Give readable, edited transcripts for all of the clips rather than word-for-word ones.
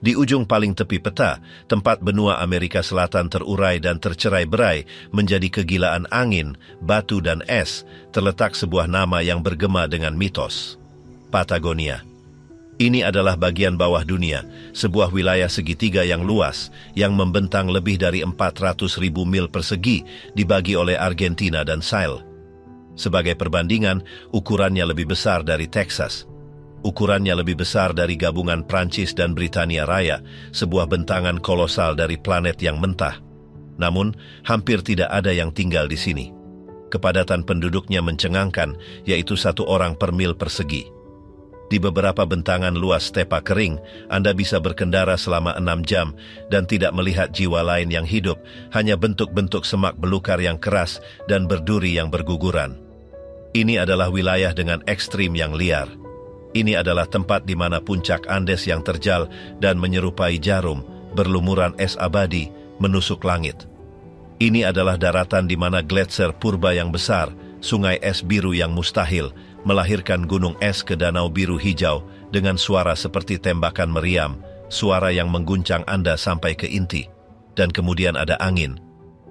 Di ujung paling tepi peta, tempat benua Amerika Selatan terurai dan tercerai-berai menjadi kegilaan angin, batu dan es, terletak sebuah nama yang bergema dengan mitos. Patagonia. Ini adalah bagian bawah dunia, sebuah wilayah segitiga yang luas, yang membentang lebih dari 400.000 mil persegi dibagi oleh Argentina dan Chile. Sebagai perbandingan, ukurannya lebih besar dari Texas. Ukurannya lebih besar dari gabungan Prancis dan Britania Raya, sebuah bentangan kolosal dari planet yang mentah. Namun, hampir tidak ada yang tinggal di sini. Kepadatan penduduknya mencengangkan, yaitu 1 orang per mil persegi. Di beberapa bentangan luas stepa kering, Anda bisa berkendara selama 6 jam dan tidak melihat jiwa lain yang hidup, hanya bentuk-bentuk semak belukar yang keras dan berduri yang berguguran. Ini adalah wilayah dengan ekstrim yang liar. Ini adalah tempat di mana puncak Andes yang terjal dan menyerupai jarum, berlumuran es abadi, menusuk langit. Ini adalah daratan di mana gletser purba yang besar, sungai es biru yang mustahil, melahirkan gunung es ke danau biru hijau dengan suara seperti tembakan meriam, suara yang mengguncang Anda sampai ke inti. Dan kemudian ada angin.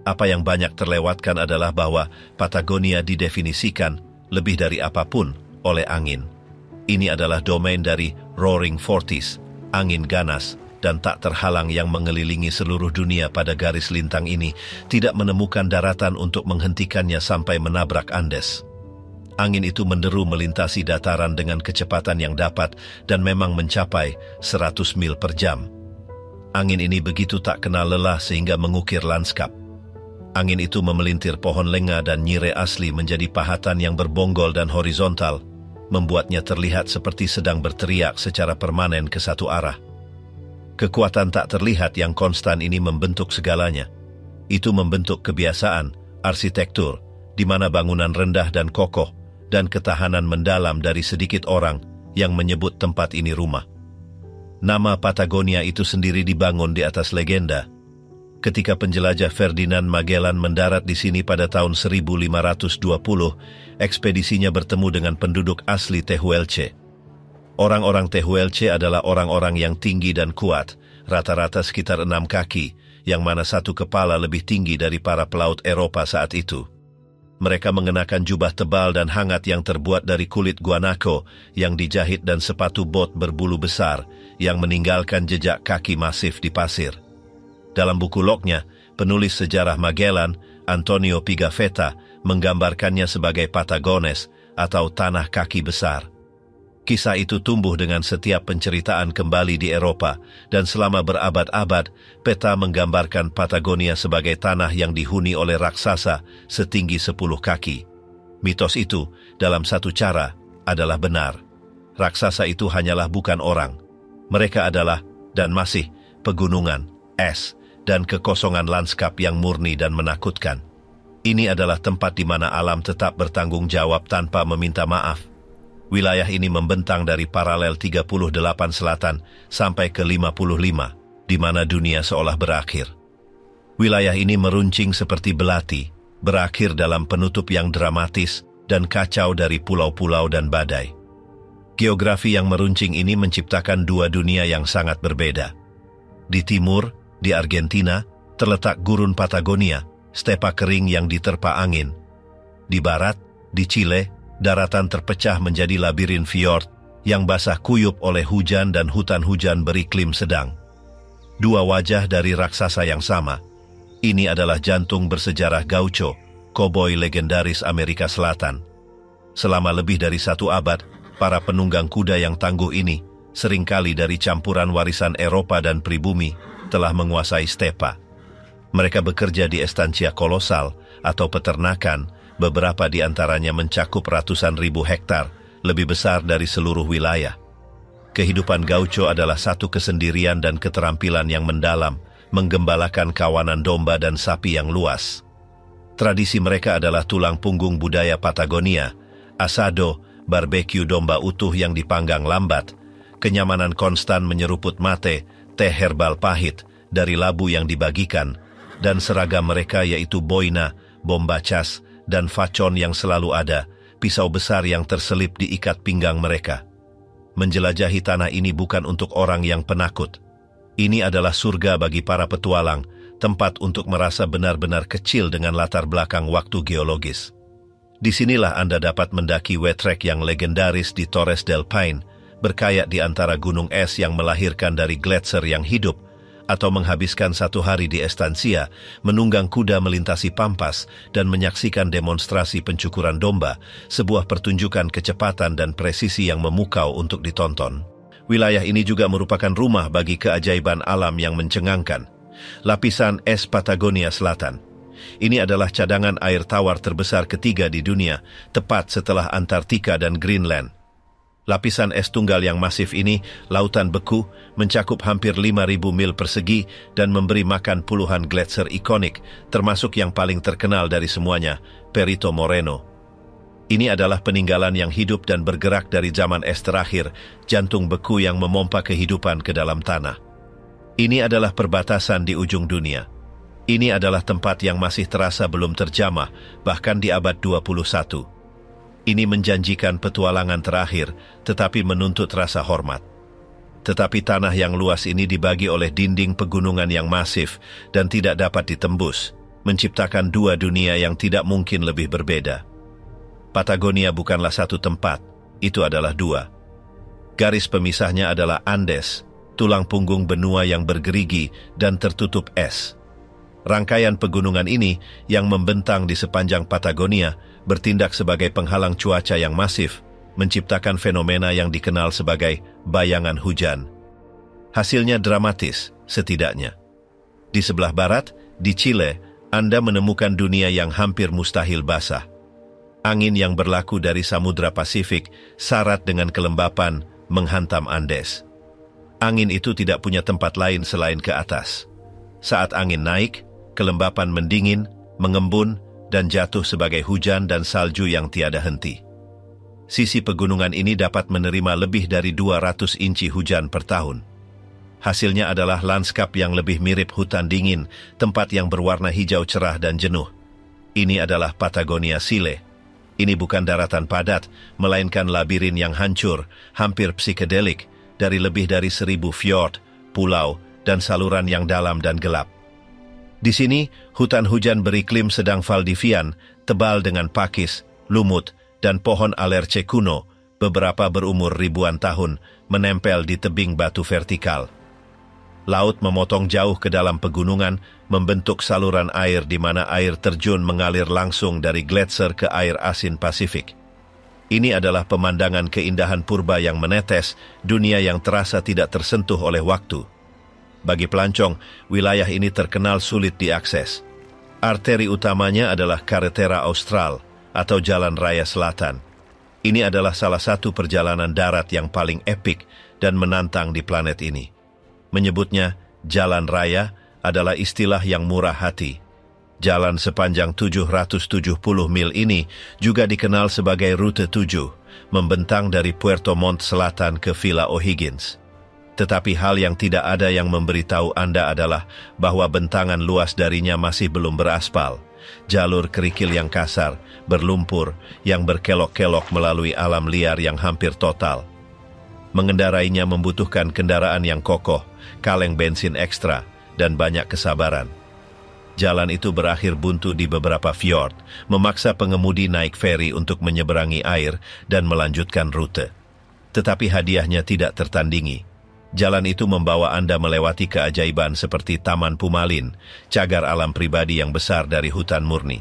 Apa yang banyak terlewatkan adalah bahwa Patagonia didefinisikan lebih dari apapun oleh angin. Ini adalah domain dari Roaring Forties, angin ganas dan tak terhalang yang mengelilingi seluruh dunia pada garis lintang ini, tidak menemukan daratan untuk menghentikannya sampai menabrak Andes. Angin itu menderu melintasi dataran dengan kecepatan yang dapat dan memang mencapai 100 mil per jam. Angin ini begitu tak kenal lelah sehingga mengukir lanskap. Angin itu memelintir pohon lenga dan nyire asli menjadi pahatan yang berbonggol dan horizontal, membuatnya terlihat seperti sedang berteriak secara permanen ke satu arah. Kekuatan tak terlihat yang konstan ini membentuk segalanya. Itu membentuk kebiasaan, arsitektur, di mana bangunan rendah dan kokoh, dan ketahanan mendalam dari sedikit orang yang menyebut tempat ini rumah. Nama Patagonia itu sendiri dibangun di atas legenda. Ketika penjelajah Ferdinand Magellan mendarat di sini pada tahun 1520, ekspedisinya bertemu dengan penduduk asli Tehuelche. Orang-orang Tehuelche adalah orang-orang yang tinggi dan kuat, rata-rata sekitar 6 kaki, yang mana satu kepala lebih tinggi dari para pelaut Eropa saat itu. Mereka mengenakan jubah tebal dan hangat yang terbuat dari kulit guanaco yang dijahit dan sepatu bot berbulu besar yang meninggalkan jejak kaki masif di pasir. Dalam buku lognya, penulis sejarah Magellan, Antonio Pigafetta, menggambarkannya sebagai Patagones atau tanah kaki besar. Kisah itu tumbuh dengan setiap penceritaan kembali di Eropa, dan selama berabad-abad, peta menggambarkan Patagonia sebagai tanah yang dihuni oleh raksasa setinggi 10 kaki. Mitos itu, dalam satu cara, adalah benar. Raksasa itu hanyalah bukan orang. Mereka adalah, dan masih, pegunungan, es, dan kekosongan lanskap yang murni dan menakutkan. Ini adalah tempat di mana alam tetap bertanggung jawab tanpa meminta maaf. Wilayah ini membentang dari paralel 38 selatan sampai ke 55, di mana dunia seolah berakhir. Wilayah ini meruncing seperti belati, berakhir dalam penutup yang dramatis dan kacau dari pulau-pulau dan badai. Geografi yang meruncing ini menciptakan dua dunia yang sangat berbeda. Di timur, di Argentina, terletak gurun Patagonia, stepa kering yang diterpa angin. Di barat, di Chile, daratan terpecah menjadi labirin fjord yang basah kuyup oleh hujan dan hutan hujan beriklim sedang. Dua wajah dari raksasa yang sama. Ini adalah jantung bersejarah gaucho, koboi legendaris Amerika Selatan. Selama lebih dari 1 abad, para penunggang kuda yang tangguh ini, seringkali dari campuran warisan Eropa dan pribumi, telah menguasai stepa. Mereka bekerja di estancia kolosal atau peternakan, beberapa di antaranya mencakup ratusan ribu hektar, lebih besar dari seluruh wilayah. Kehidupan gaucho adalah satu kesendirian dan keterampilan yang mendalam, menggembalakan kawanan domba dan sapi yang luas. Tradisi mereka adalah tulang punggung budaya Patagonia, asado, barbeque domba utuh yang dipanggang lambat, kenyamanan konstan menyeruput mate, teh herbal pahit dari labu yang dibagikan, dan seragam mereka yaitu boina, bomba cas, dan facon yang selalu ada, pisau besar yang terselip di ikat pinggang mereka. Menjelajahi tanah ini bukan untuk orang yang penakut. Ini adalah surga bagi para petualang, tempat untuk merasa benar-benar kecil dengan latar belakang waktu geologis. Disinilah Anda dapat mendaki wet trek yang legendaris di Torres del Paine, berkayak di antara gunung es yang melahirkan dari gletser yang hidup, atau menghabiskan 1 hari di Estancia, menunggang kuda melintasi Pampas dan menyaksikan demonstrasi pencukuran domba, sebuah pertunjukan kecepatan dan presisi yang memukau untuk ditonton. Wilayah ini juga merupakan rumah bagi keajaiban alam yang mencengangkan. Lapisan es Patagonia Selatan. Ini adalah cadangan air tawar terbesar ketiga di dunia, tepat setelah Antartika dan Greenland. Lapisan es tunggal yang masif ini, lautan beku, mencakup hampir 5.000 mil persegi dan memberi makan puluhan gletser ikonik, termasuk yang paling terkenal dari semuanya, Perito Moreno. Ini adalah peninggalan yang hidup dan bergerak dari zaman es terakhir, jantung beku yang memompa kehidupan ke dalam tanah. Ini adalah perbatasan di ujung dunia. Ini adalah tempat yang masih terasa belum terjamah, bahkan di abad 21. Ini menjanjikan petualangan terakhir, tetapi menuntut rasa hormat. Tetapi tanah yang luas ini dibagi oleh dinding pegunungan yang masif dan tidak dapat ditembus, menciptakan 2 dunia yang tidak mungkin lebih berbeda. Patagonia bukanlah satu tempat, itu adalah 2. Garis pemisahnya adalah Andes, tulang punggung benua yang bergerigi dan tertutup es. Rangkaian pegunungan ini yang membentang di sepanjang Patagonia bertindak sebagai penghalang cuaca yang masif, menciptakan fenomena yang dikenal sebagai bayangan hujan. Hasilnya dramatis, setidaknya. Di sebelah barat, di Chile, Anda menemukan dunia yang hampir mustahil basah. Angin yang berlaku dari Samudra Pasifik, syarat dengan kelembapan, menghantam Andes. Angin itu tidak punya tempat lain selain ke atas. Saat angin naik, kelembapan mendingin, mengembun, dan jatuh sebagai hujan dan salju yang tiada henti. Sisi pegunungan ini dapat menerima lebih dari 200 inci hujan per tahun. Hasilnya adalah lanskap yang lebih mirip hutan dingin, tempat yang berwarna hijau cerah dan jenuh. Ini adalah Patagonia Chile. Ini bukan daratan padat, melainkan labirin yang hancur, hampir psikedelik, dari lebih dari 1000 fjord, pulau, dan saluran yang dalam dan gelap. Di sini, hutan hujan beriklim sedang Valdivian, tebal dengan pakis, lumut, dan pohon alerce kuno, beberapa berumur ribuan tahun, menempel di tebing batu vertikal. Laut memotong jauh ke dalam pegunungan, membentuk saluran air di mana air terjun mengalir langsung dari gletser ke air asin Pasifik. Ini adalah pemandangan keindahan purba yang menetes, dunia yang terasa tidak tersentuh oleh waktu. Bagi pelancong, wilayah ini terkenal sulit diakses. Arteri utamanya adalah Carretera Austral atau Jalan Raya Selatan. Ini adalah salah satu perjalanan darat yang paling epik dan menantang di planet ini. Menyebutnya Jalan Raya adalah istilah yang murah hati. Jalan sepanjang 770 mil ini juga dikenal sebagai Rute 7, membentang dari Puerto Montt Selatan ke Villa O'Higgins. Tetapi hal yang tidak ada yang memberitahu Anda adalah bahwa bentangan luas darinya masih belum beraspal. Jalur kerikil yang kasar, berlumpur, yang berkelok-kelok melalui alam liar yang hampir total. Mengendarainya membutuhkan kendaraan yang kokoh, kaleng bensin ekstra, dan banyak kesabaran. Jalan itu berakhir buntu di beberapa fjord, memaksa pengemudi naik feri untuk menyeberangi air dan melanjutkan rute. Tetapi hadiahnya tidak tertandingi. Jalan itu membawa Anda melewati keajaiban seperti Taman Pumalin, cagar alam pribadi yang besar dari hutan murni,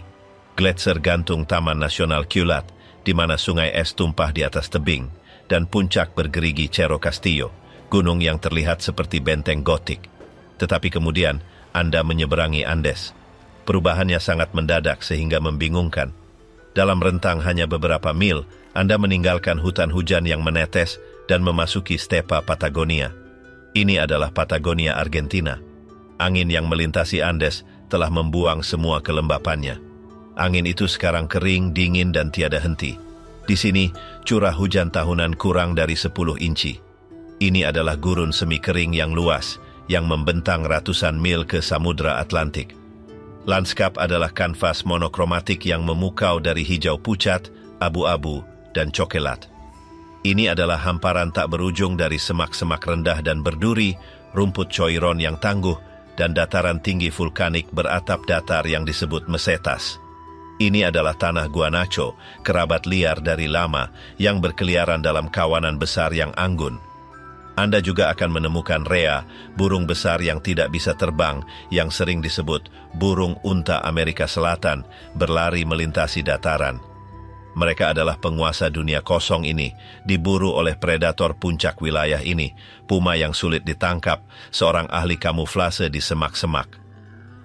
gletser gantung Taman Nasional Culat, di mana sungai es tumpah di atas tebing, dan puncak bergerigi Cerro Castillo, gunung yang terlihat seperti benteng gotik. Tetapi kemudian, Anda menyeberangi Andes. Perubahannya sangat mendadak sehingga membingungkan. Dalam rentang hanya beberapa mil, Anda meninggalkan hutan hujan yang menetes dan memasuki stepa Patagonia. Ini adalah Patagonia Argentina. Angin yang melintasi Andes telah membuang semua kelembapannya. Angin itu sekarang kering, dingin, dan tiada henti. Di sini, curah hujan tahunan kurang dari 10 inci. Ini adalah gurun semi kering yang luas, yang membentang ratusan mil ke Samudra Atlantik. Lanskap adalah kanvas monokromatik yang memukau dari hijau pucat, abu-abu, dan cokelat. Ini adalah hamparan tak berujung dari semak-semak rendah dan berduri, rumput coiron yang tangguh, dan dataran tinggi vulkanik beratap datar yang disebut mesetas. Ini adalah tanah guanaco, kerabat liar dari lama, yang berkeliaran dalam kawanan besar yang anggun. Anda juga akan menemukan rea, burung besar yang tidak bisa terbang, yang sering disebut burung unta Amerika Selatan, berlari melintasi dataran. Mereka adalah penguasa dunia kosong ini, diburu oleh predator puncak wilayah ini, puma yang sulit ditangkap, seorang ahli kamuflase di semak-semak.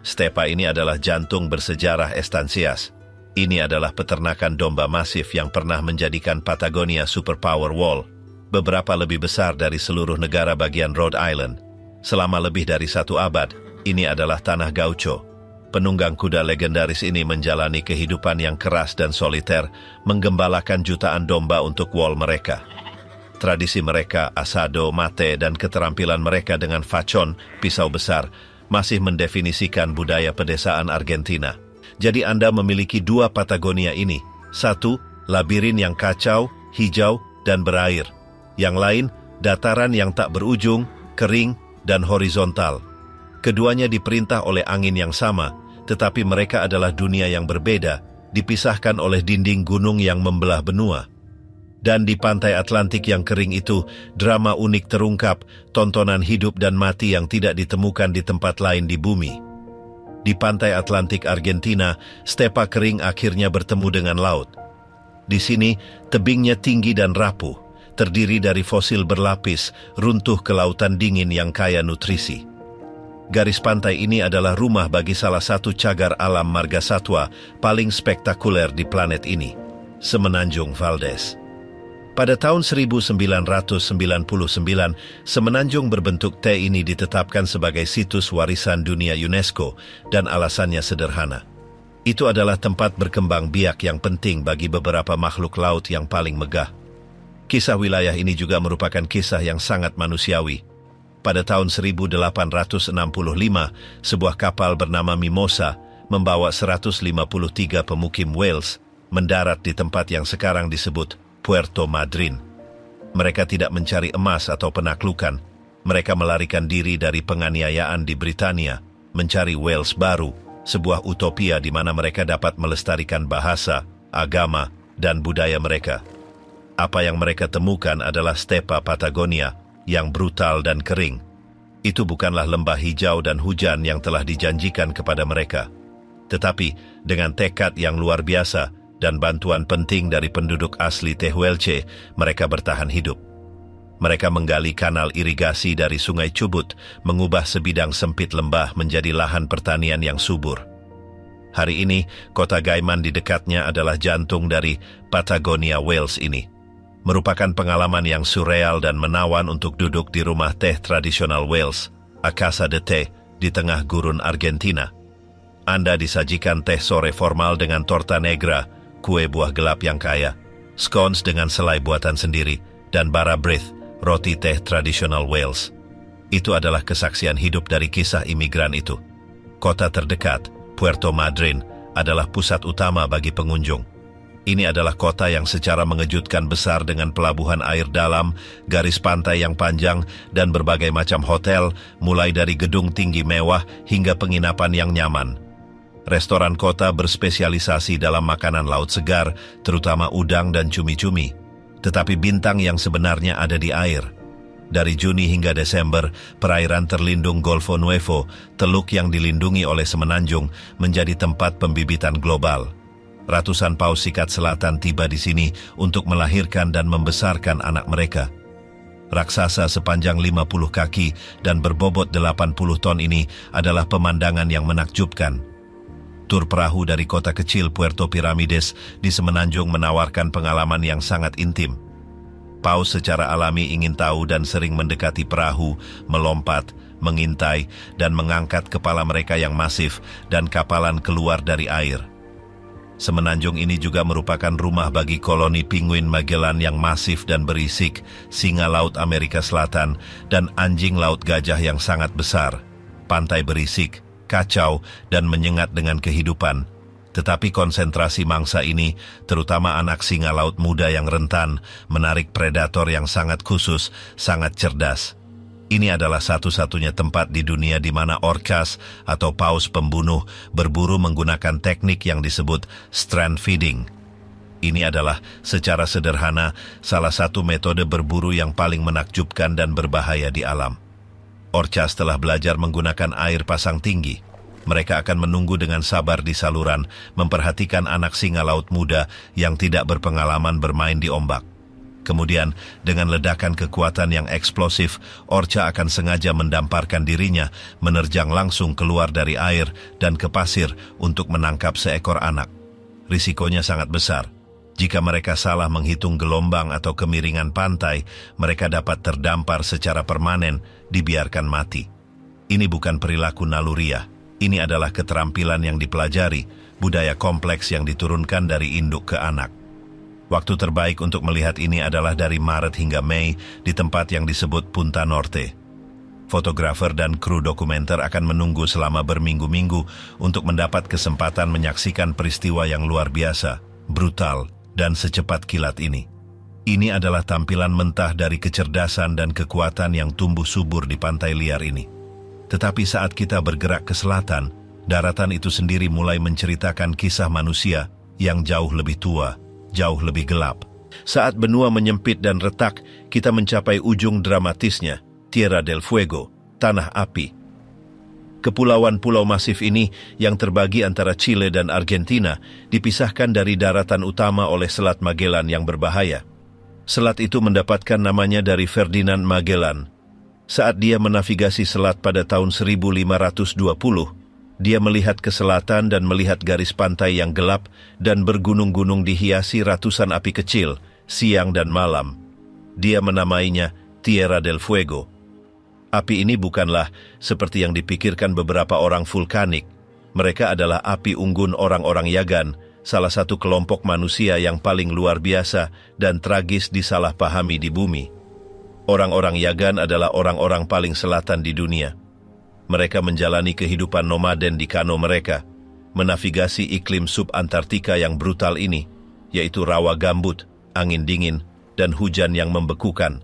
Stepa ini adalah jantung bersejarah Estancias. Ini adalah peternakan domba masif yang pernah menjadikan Patagonia superpower wall, beberapa lebih besar dari seluruh negara bagian Rhode Island. Selama lebih dari 1 abad, ini adalah tanah gaucho. Penunggang kuda legendaris ini menjalani kehidupan yang keras dan soliter, menggembalakan jutaan domba untuk wall mereka. Tradisi mereka, asado, mate, dan keterampilan mereka dengan facon, pisau besar, masih mendefinisikan budaya pedesaan Argentina. Jadi Anda memiliki 2 Patagonia ini. 1, labirin yang kacau, hijau, dan berair. Yang lain, dataran yang tak berujung, kering, dan horizontal. Keduanya diperintah oleh angin yang sama, tetapi mereka adalah dunia yang berbeda, dipisahkan oleh dinding gunung yang membelah benua. Dan di pantai Atlantik yang kering itu, drama unik terungkap, tontonan hidup dan mati yang tidak ditemukan di tempat lain di bumi. Di pantai Atlantik Argentina, stepa kering akhirnya bertemu dengan laut. Di sini, tebingnya tinggi dan rapuh, terdiri dari fosil berlapis, runtuh ke lautan dingin yang kaya nutrisi. Garis pantai ini adalah rumah bagi salah satu cagar alam margasatwa paling spektakuler di planet ini, Semenanjung Valdez. Pada tahun 1999, Semenanjung berbentuk T ini ditetapkan sebagai situs warisan dunia UNESCO dan alasannya sederhana. Itu adalah tempat berkembang biak yang penting bagi beberapa makhluk laut yang paling megah. Kisah wilayah ini juga merupakan kisah yang sangat manusiawi. Pada tahun 1865, sebuah kapal bernama Mimosa membawa 153 pemukim Wales mendarat di tempat yang sekarang disebut Puerto Madryn. Mereka tidak mencari emas atau penaklukan. Mereka melarikan diri dari penganiayaan di Britania, mencari Wales baru, sebuah utopia di mana mereka dapat melestarikan bahasa, agama, dan budaya mereka. Apa yang mereka temukan adalah stepa Patagonia yang brutal dan kering. Itu bukanlah lembah hijau dan hujan yang telah dijanjikan kepada mereka. Tetapi, dengan tekad yang luar biasa dan bantuan penting dari penduduk asli Tehuelche, mereka bertahan hidup. Mereka menggali kanal irigasi dari Sungai Chubut, mengubah sebidang sempit lembah menjadi lahan pertanian yang subur. Hari ini, kota Gaiman di dekatnya adalah jantung dari Patagonia Wales ini. Merupakan pengalaman yang surreal dan menawan untuk duduk di rumah teh tradisional Wales, A Casa de Té, di tengah gurun Argentina. Anda disajikan teh sore formal dengan torta negra, kue buah gelap yang kaya, scones dengan selai buatan sendiri, dan bara breath, roti teh tradisional Wales. Itu adalah kesaksian hidup dari kisah imigran itu. Kota terdekat, Puerto Madryn, adalah pusat utama bagi pengunjung. Ini adalah kota yang secara mengejutkan besar dengan pelabuhan air dalam, garis pantai yang panjang, dan berbagai macam hotel, mulai dari gedung tinggi mewah hingga penginapan yang nyaman. Restoran kota berspesialisasi dalam makanan laut segar, terutama udang dan cumi-cumi. Tetapi bintang yang sebenarnya ada di air. Dari Juni hingga Desember, perairan terlindung Golfo Nuevo, teluk yang dilindungi oleh Semenanjung, menjadi tempat pembibitan global. Ratusan paus sikat selatan tiba di sini untuk melahirkan dan membesarkan anak mereka. Raksasa sepanjang 50 kaki dan berbobot 80 ton ini adalah pemandangan yang menakjubkan. Tur perahu dari kota kecil Puerto Piramides di Semenanjung menawarkan pengalaman yang sangat intim. Paus secara alami ingin tahu dan sering mendekati perahu, melompat, mengintai, dan mengangkat kepala mereka yang masif dan kapalan keluar dari air. Semenanjung ini juga merupakan rumah bagi koloni penguin Magellan yang masif dan berisik, singa laut Amerika Selatan, dan anjing laut gajah yang sangat besar. Pantai berisik, kacau, dan menyengat dengan kehidupan. Tetapi konsentrasi mangsa ini, terutama anak singa laut muda yang rentan, menarik predator yang sangat khusus, sangat cerdas. Ini adalah satu-satunya tempat di dunia di mana orcas atau paus pembunuh berburu menggunakan teknik yang disebut strand feeding. Ini adalah secara sederhana salah satu metode berburu yang paling menakjubkan dan berbahaya di alam. Orcas telah belajar menggunakan air pasang tinggi. Mereka akan menunggu dengan sabar di saluran, memperhatikan anak singa laut muda yang tidak berpengalaman bermain di ombak. Kemudian, dengan ledakan kekuatan yang eksplosif, orca akan sengaja mendamparkan dirinya, menerjang langsung keluar dari air dan ke pasir untuk menangkap seekor anak. Risikonya sangat besar. Jika mereka salah menghitung gelombang atau kemiringan pantai, mereka dapat terdampar secara permanen, dibiarkan mati. Ini bukan perilaku naluriah. Ini adalah keterampilan yang dipelajari, budaya kompleks yang diturunkan dari induk ke anak. Waktu terbaik untuk melihat ini adalah dari Maret hingga Mei di tempat yang disebut Punta Norte. Fotografer dan kru dokumenter akan menunggu selama berminggu-minggu untuk mendapat kesempatan menyaksikan peristiwa yang luar biasa, brutal, dan secepat kilat ini. Ini adalah tampilan mentah dari kecerdasan dan kekuatan yang tumbuh subur di pantai liar ini. Tetapi saat kita bergerak ke selatan, daratan itu sendiri mulai menceritakan kisah manusia yang jauh lebih tua, jauh lebih gelap. Saat benua menyempit dan retak, kita mencapai ujung dramatisnya, Tierra del Fuego, tanah api. Kepulauan pulau masif ini yang terbagi antara Chile dan Argentina dipisahkan dari daratan utama oleh Selat Magellan yang berbahaya. Selat itu mendapatkan namanya dari Ferdinand Magellan. Saat dia menavigasi selat pada tahun 1520, dia melihat ke selatan dan melihat garis pantai yang gelap dan bergunung-gunung dihiasi ratusan api kecil, siang dan malam. Dia menamainya Tierra del Fuego. Api ini bukanlah seperti yang dipikirkan beberapa orang vulkanik. Mereka adalah api unggun orang-orang Yagan, salah satu kelompok manusia yang paling luar biasa dan tragis disalahpahami di bumi. Orang-orang Yagan adalah orang-orang paling selatan di dunia. Mereka menjalani kehidupan nomaden di kano mereka, menavigasi iklim subantartika yang brutal ini, yaitu rawa gambut, angin dingin, dan hujan yang membekukan.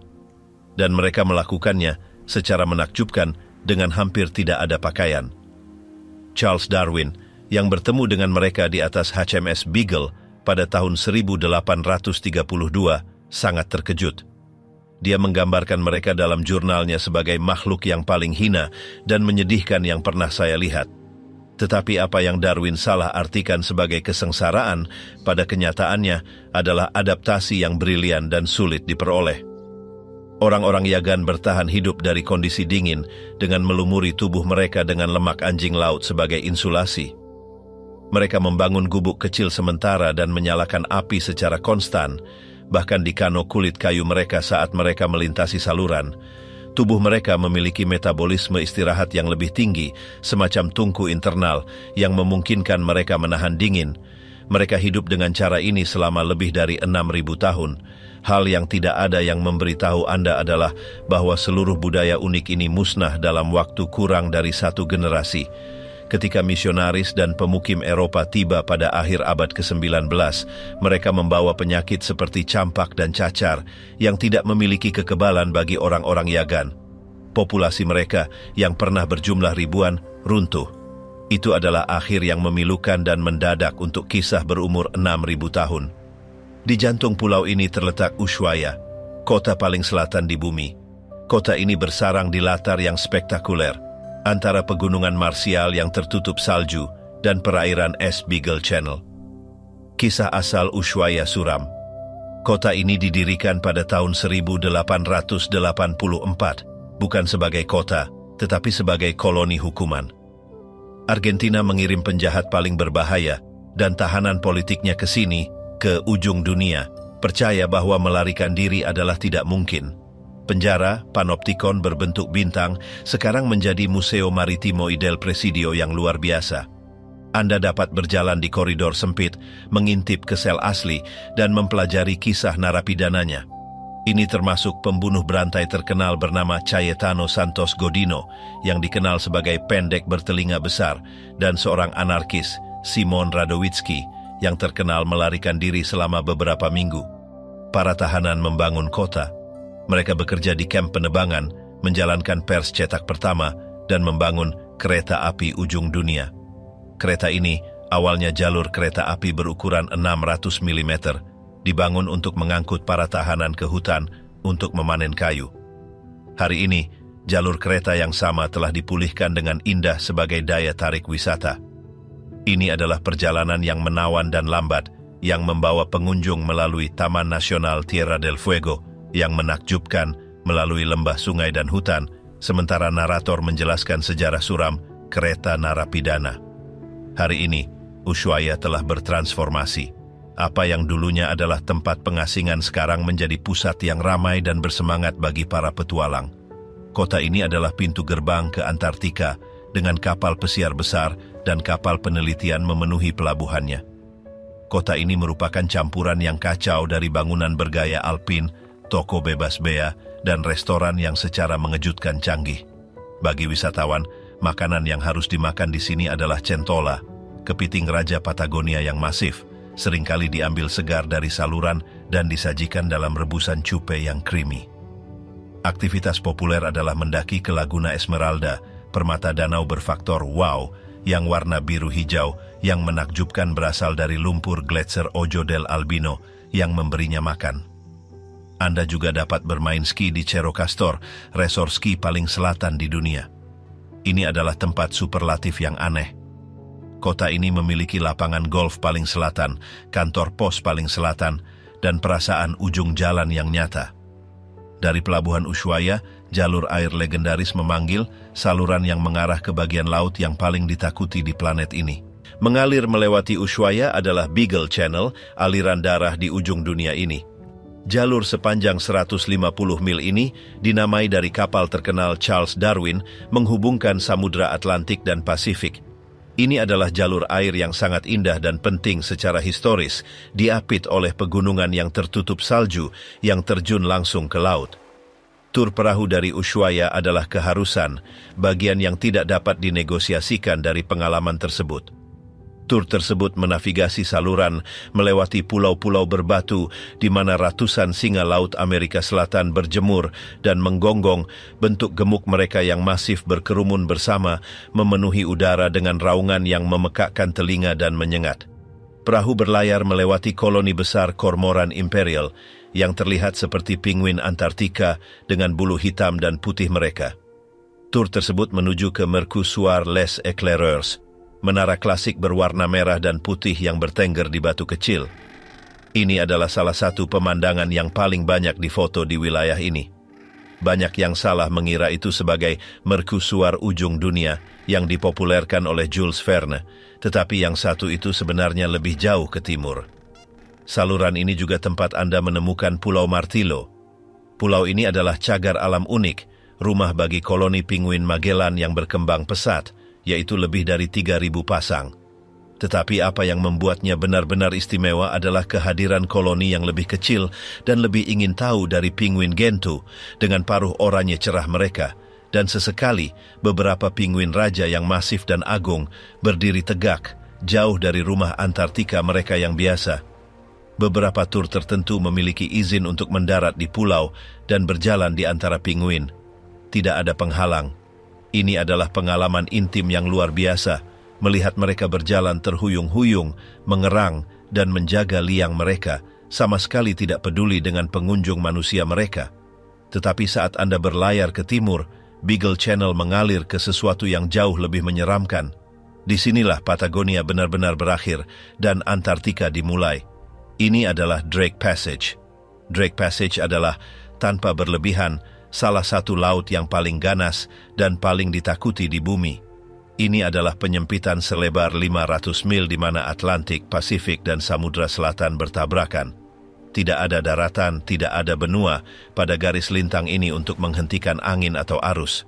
Dan mereka melakukannya secara menakjubkan dengan hampir tidak ada pakaian. Charles Darwin, yang bertemu dengan mereka di atas HMS Beagle pada tahun 1832, sangat terkejut. Dia menggambarkan mereka dalam jurnalnya sebagai makhluk yang paling hina dan menyedihkan yang pernah saya lihat. Tetapi apa yang Darwin salah artikan sebagai kesengsaraan, pada kenyataannya adalah adaptasi yang brilian dan sulit diperoleh. Orang-orang Yagan bertahan hidup dari kondisi dingin dengan melumuri tubuh mereka dengan lemak anjing laut sebagai insulasi. Mereka membangun gubuk kecil sementara dan menyalakan api secara konstan, bahkan di kano kulit kayu mereka saat mereka melintasi saluran. Tubuh mereka memiliki metabolisme istirahat yang lebih tinggi, semacam tungku internal yang memungkinkan mereka menahan dingin. Mereka hidup dengan cara ini selama lebih dari 6.000 tahun. Hal yang tidak ada yang memberitahu Anda adalah bahwa seluruh budaya unik ini musnah dalam waktu kurang dari 1 generasi. Ketika misionaris dan pemukim Eropa tiba pada akhir abad ke-19, mereka membawa penyakit seperti campak dan cacar yang tidak memiliki kekebalan bagi orang-orang Yagan. Populasi mereka yang pernah berjumlah ribuan runtuh. Itu adalah akhir yang memilukan dan mendadak untuk kisah berumur 6.000 tahun. Di jantung pulau ini terletak Ushuaia, kota paling selatan di bumi. Kota ini bersarang di latar yang spektakuler, antara pegunungan marsial yang tertutup salju dan perairan es Beagle Channel. Kisah asal Ushuaia suram. Kota ini didirikan pada tahun 1884, bukan sebagai kota, tetapi sebagai koloni hukuman. Argentina mengirim penjahat paling berbahaya dan tahanan politiknya ke sini, ke ujung dunia, percaya bahwa melarikan diri adalah tidak mungkin. Penjara, panoptikon berbentuk bintang, sekarang menjadi Museo Maritimo del Presidio yang luar biasa. Anda dapat berjalan di koridor sempit, mengintip ke sel asli, dan mempelajari kisah narapidananya. Ini termasuk pembunuh berantai terkenal bernama Cayetano Santos Godino, yang dikenal sebagai pendek bertelinga besar, dan seorang anarkis, Simon Radowitzki, yang terkenal melarikan diri selama beberapa minggu. Para tahanan membangun kota. Mereka bekerja di kamp penebangan, menjalankan pers cetak pertama, dan membangun kereta api ujung dunia. Kereta ini awalnya jalur kereta api berukuran 600 mm, dibangun untuk mengangkut para tahanan ke hutan untuk memanen kayu. Hari ini, jalur kereta yang sama telah dipulihkan dengan indah sebagai daya tarik wisata. Ini adalah perjalanan yang menawan dan lambat, yang membawa pengunjung melalui Taman Nasional Tierra del Fuego, yang menakjubkan melalui lembah, sungai, dan hutan, sementara narator menjelaskan sejarah suram kereta narapidana. Hari ini, Ushuaia telah bertransformasi. Apa yang dulunya adalah tempat pengasingan sekarang menjadi pusat yang ramai dan bersemangat bagi para petualang. Kota ini adalah pintu gerbang ke Antartika, dengan kapal pesiar besar dan kapal penelitian memenuhi pelabuhannya. Kota ini merupakan campuran yang kacau dari bangunan bergaya alpin, toko bebas bea, dan restoran yang secara mengejutkan canggih. Bagi wisatawan, makanan yang harus dimakan di sini adalah centola, kepiting raja Patagonia yang masif, seringkali diambil segar dari saluran dan disajikan dalam rebusan cupe yang creamy. Aktivitas populer adalah mendaki ke Laguna Esmeralda, permata danau berfaktor wow, yang warna biru-hijau yang menakjubkan berasal dari lumpur gletser Ojo del Albino yang memberinya makan. Anda juga dapat bermain ski di Cerro Castor, resor ski paling selatan di dunia. Ini adalah tempat superlatif yang aneh. Kota ini memiliki lapangan golf paling selatan, kantor pos paling selatan, dan perasaan ujung jalan yang nyata. Dari pelabuhan Ushuaia, jalur air legendaris memanggil saluran yang mengarah ke bagian laut yang paling ditakuti di planet ini. Mengalir melewati Ushuaia adalah Beagle Channel, aliran darah di ujung dunia ini. Jalur sepanjang 150 mil ini dinamai dari kapal terkenal Charles Darwin menghubungkan Samudra Atlantik dan Pasifik. Ini adalah jalur air yang sangat indah dan penting secara historis, diapit oleh pegunungan yang tertutup salju yang terjun langsung ke laut. Tur perahu dari Ushuaia adalah keharusan, bagian yang tidak dapat dinegosiasikan dari pengalaman tersebut. Tur tersebut menavigasi saluran melewati pulau-pulau berbatu di mana ratusan singa laut Amerika Selatan berjemur dan menggonggong, bentuk gemuk mereka yang masif berkerumun bersama memenuhi udara dengan raungan yang memekakkan telinga dan menyengat. Perahu berlayar melewati koloni besar kormoran imperial yang terlihat seperti penguin Antartika dengan bulu hitam dan putih mereka. Tur tersebut menuju ke Mercusuar les Éclaireurs, menara klasik berwarna merah dan putih yang bertengger di batu kecil. Ini adalah salah satu pemandangan yang paling banyak difoto di wilayah ini. Banyak yang salah mengira itu sebagai Mercusuar ujung dunia yang dipopulerkan oleh Jules Verne, tetapi yang satu itu sebenarnya lebih jauh ke timur. Saluran ini juga tempat Anda menemukan Pulau Martillo. Pulau ini adalah cagar alam unik, rumah bagi koloni penguin Magellan yang berkembang pesat, yaitu lebih dari 3.000 pasang. Tetapi apa yang membuatnya benar-benar istimewa adalah kehadiran koloni yang lebih kecil dan lebih ingin tahu dari penguin Gentoo dengan paruh oranye cerah mereka, dan sesekali beberapa penguin raja yang masif dan agung berdiri tegak, jauh dari rumah Antartika mereka yang biasa. Beberapa tur tertentu memiliki izin untuk mendarat di pulau dan berjalan di antara penguin. Tidak ada penghalang. Ini adalah pengalaman intim yang luar biasa, melihat mereka berjalan terhuyung-huyung, mengerang, dan menjaga liang mereka, sama sekali tidak peduli dengan pengunjung manusia mereka. Tetapi saat Anda berlayar ke timur, Beagle Channel mengalir ke sesuatu yang jauh lebih menyeramkan. Disinilah Patagonia benar-benar berakhir, dan Antartika dimulai. Ini adalah Drake Passage. Drake Passage adalah, tanpa berlebihan, salah satu laut yang paling ganas dan paling ditakuti di bumi. Ini adalah penyempitan selebar 500 mil di mana Atlantik, Pasifik, dan Samudra Selatan bertabrakan. Tidak ada daratan, tidak ada benua pada garis lintang ini untuk menghentikan angin atau arus.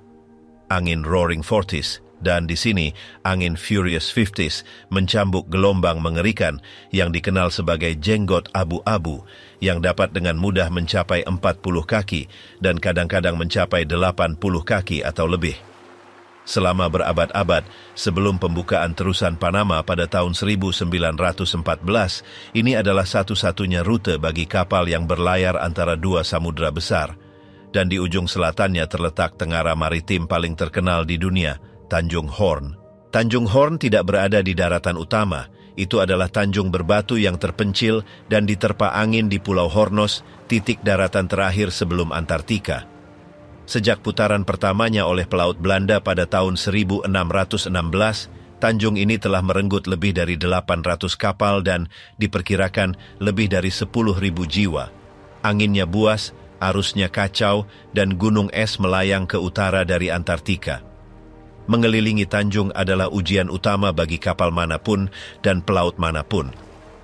Angin Roaring Forties, Dan di sini, angin Furious 50s mencambuk gelombang mengerikan yang dikenal sebagai jenggot abu-abu yang dapat dengan mudah mencapai 40 kaki dan kadang-kadang mencapai 80 kaki atau lebih. Selama berabad-abad sebelum pembukaan terusan Panama pada tahun 1914, ini adalah satu-satunya rute bagi kapal yang berlayar antara dua samudra besar. Dan di ujung selatannya terletak tengara maritim paling terkenal di dunia, Tanjung Horn. Tanjung Horn tidak berada di daratan utama. Itu adalah tanjung berbatu yang terpencil dan diterpa angin di Pulau Hornos, titik daratan terakhir sebelum Antartika. Sejak putaran pertamanya oleh pelaut Belanda pada tahun 1616, tanjung ini telah merenggut lebih dari 800 kapal dan diperkirakan lebih dari 10.000 jiwa. Anginnya buas, arusnya kacau, dan gunung es melayang ke utara dari Antartika. Mengelilingi tanjung adalah ujian utama bagi kapal manapun dan pelaut manapun.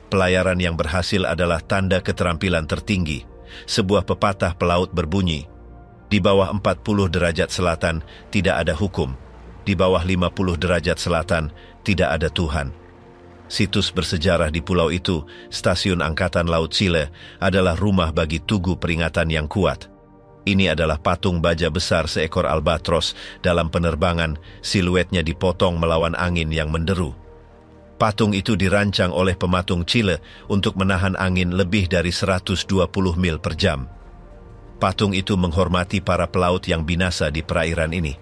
Pelayaran yang berhasil adalah tanda keterampilan tertinggi. Sebuah pepatah pelaut berbunyi, di bawah 40 derajat selatan tidak ada hukum. Di bawah 50 derajat selatan tidak ada Tuhan. Situs bersejarah di pulau itu, Stasiun Angkatan Laut Chile, adalah rumah bagi tugu peringatan yang kuat. Ini adalah patung baja besar seekor albatros dalam penerbangan, siluetnya dipotong melawan angin yang menderu. Patung itu dirancang oleh pematung Chile untuk menahan angin lebih dari 120 mil per jam. Patung itu menghormati para pelaut yang binasa di perairan ini.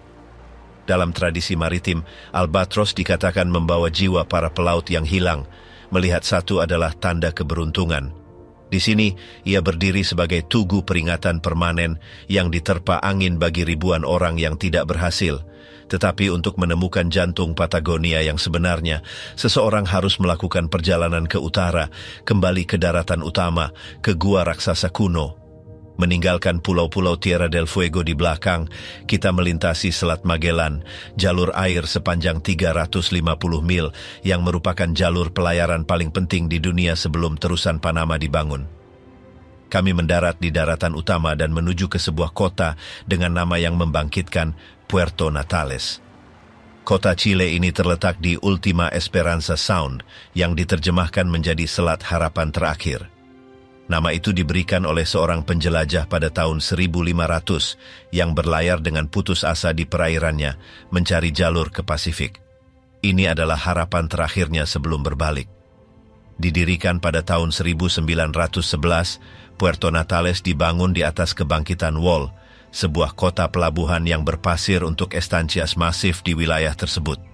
Dalam tradisi maritim, albatros dikatakan membawa jiwa para pelaut yang hilang. Melihat satu adalah tanda keberuntungan. Di sini, ia berdiri sebagai tugu peringatan permanen yang diterpa angin bagi ribuan orang yang tidak berhasil. Tetapi untuk menemukan jantung Patagonia yang sebenarnya, seseorang harus melakukan perjalanan ke utara, kembali ke daratan utama, ke gua raksasa kuno. Meninggalkan pulau-pulau Tierra del Fuego di belakang, kita melintasi Selat Magellan, jalur air sepanjang 350 mil yang merupakan jalur pelayaran paling penting di dunia sebelum terusan Panama dibangun. Kami mendarat di daratan utama dan menuju ke sebuah kota dengan nama yang membangkitkan, Puerto Natales. Kota Chile ini terletak di Ultima Esperanza Sound yang diterjemahkan menjadi Selat Harapan Terakhir. Nama itu diberikan oleh seorang penjelajah pada tahun 1500 yang berlayar dengan putus asa di perairannya mencari jalur ke Pasifik. Ini adalah harapan terakhirnya sebelum berbalik. Didirikan pada tahun 1911, Puerto Natales dibangun di atas kebangkitan Wall, sebuah kota pelabuhan yang berpasir untuk estancias masif di wilayah tersebut.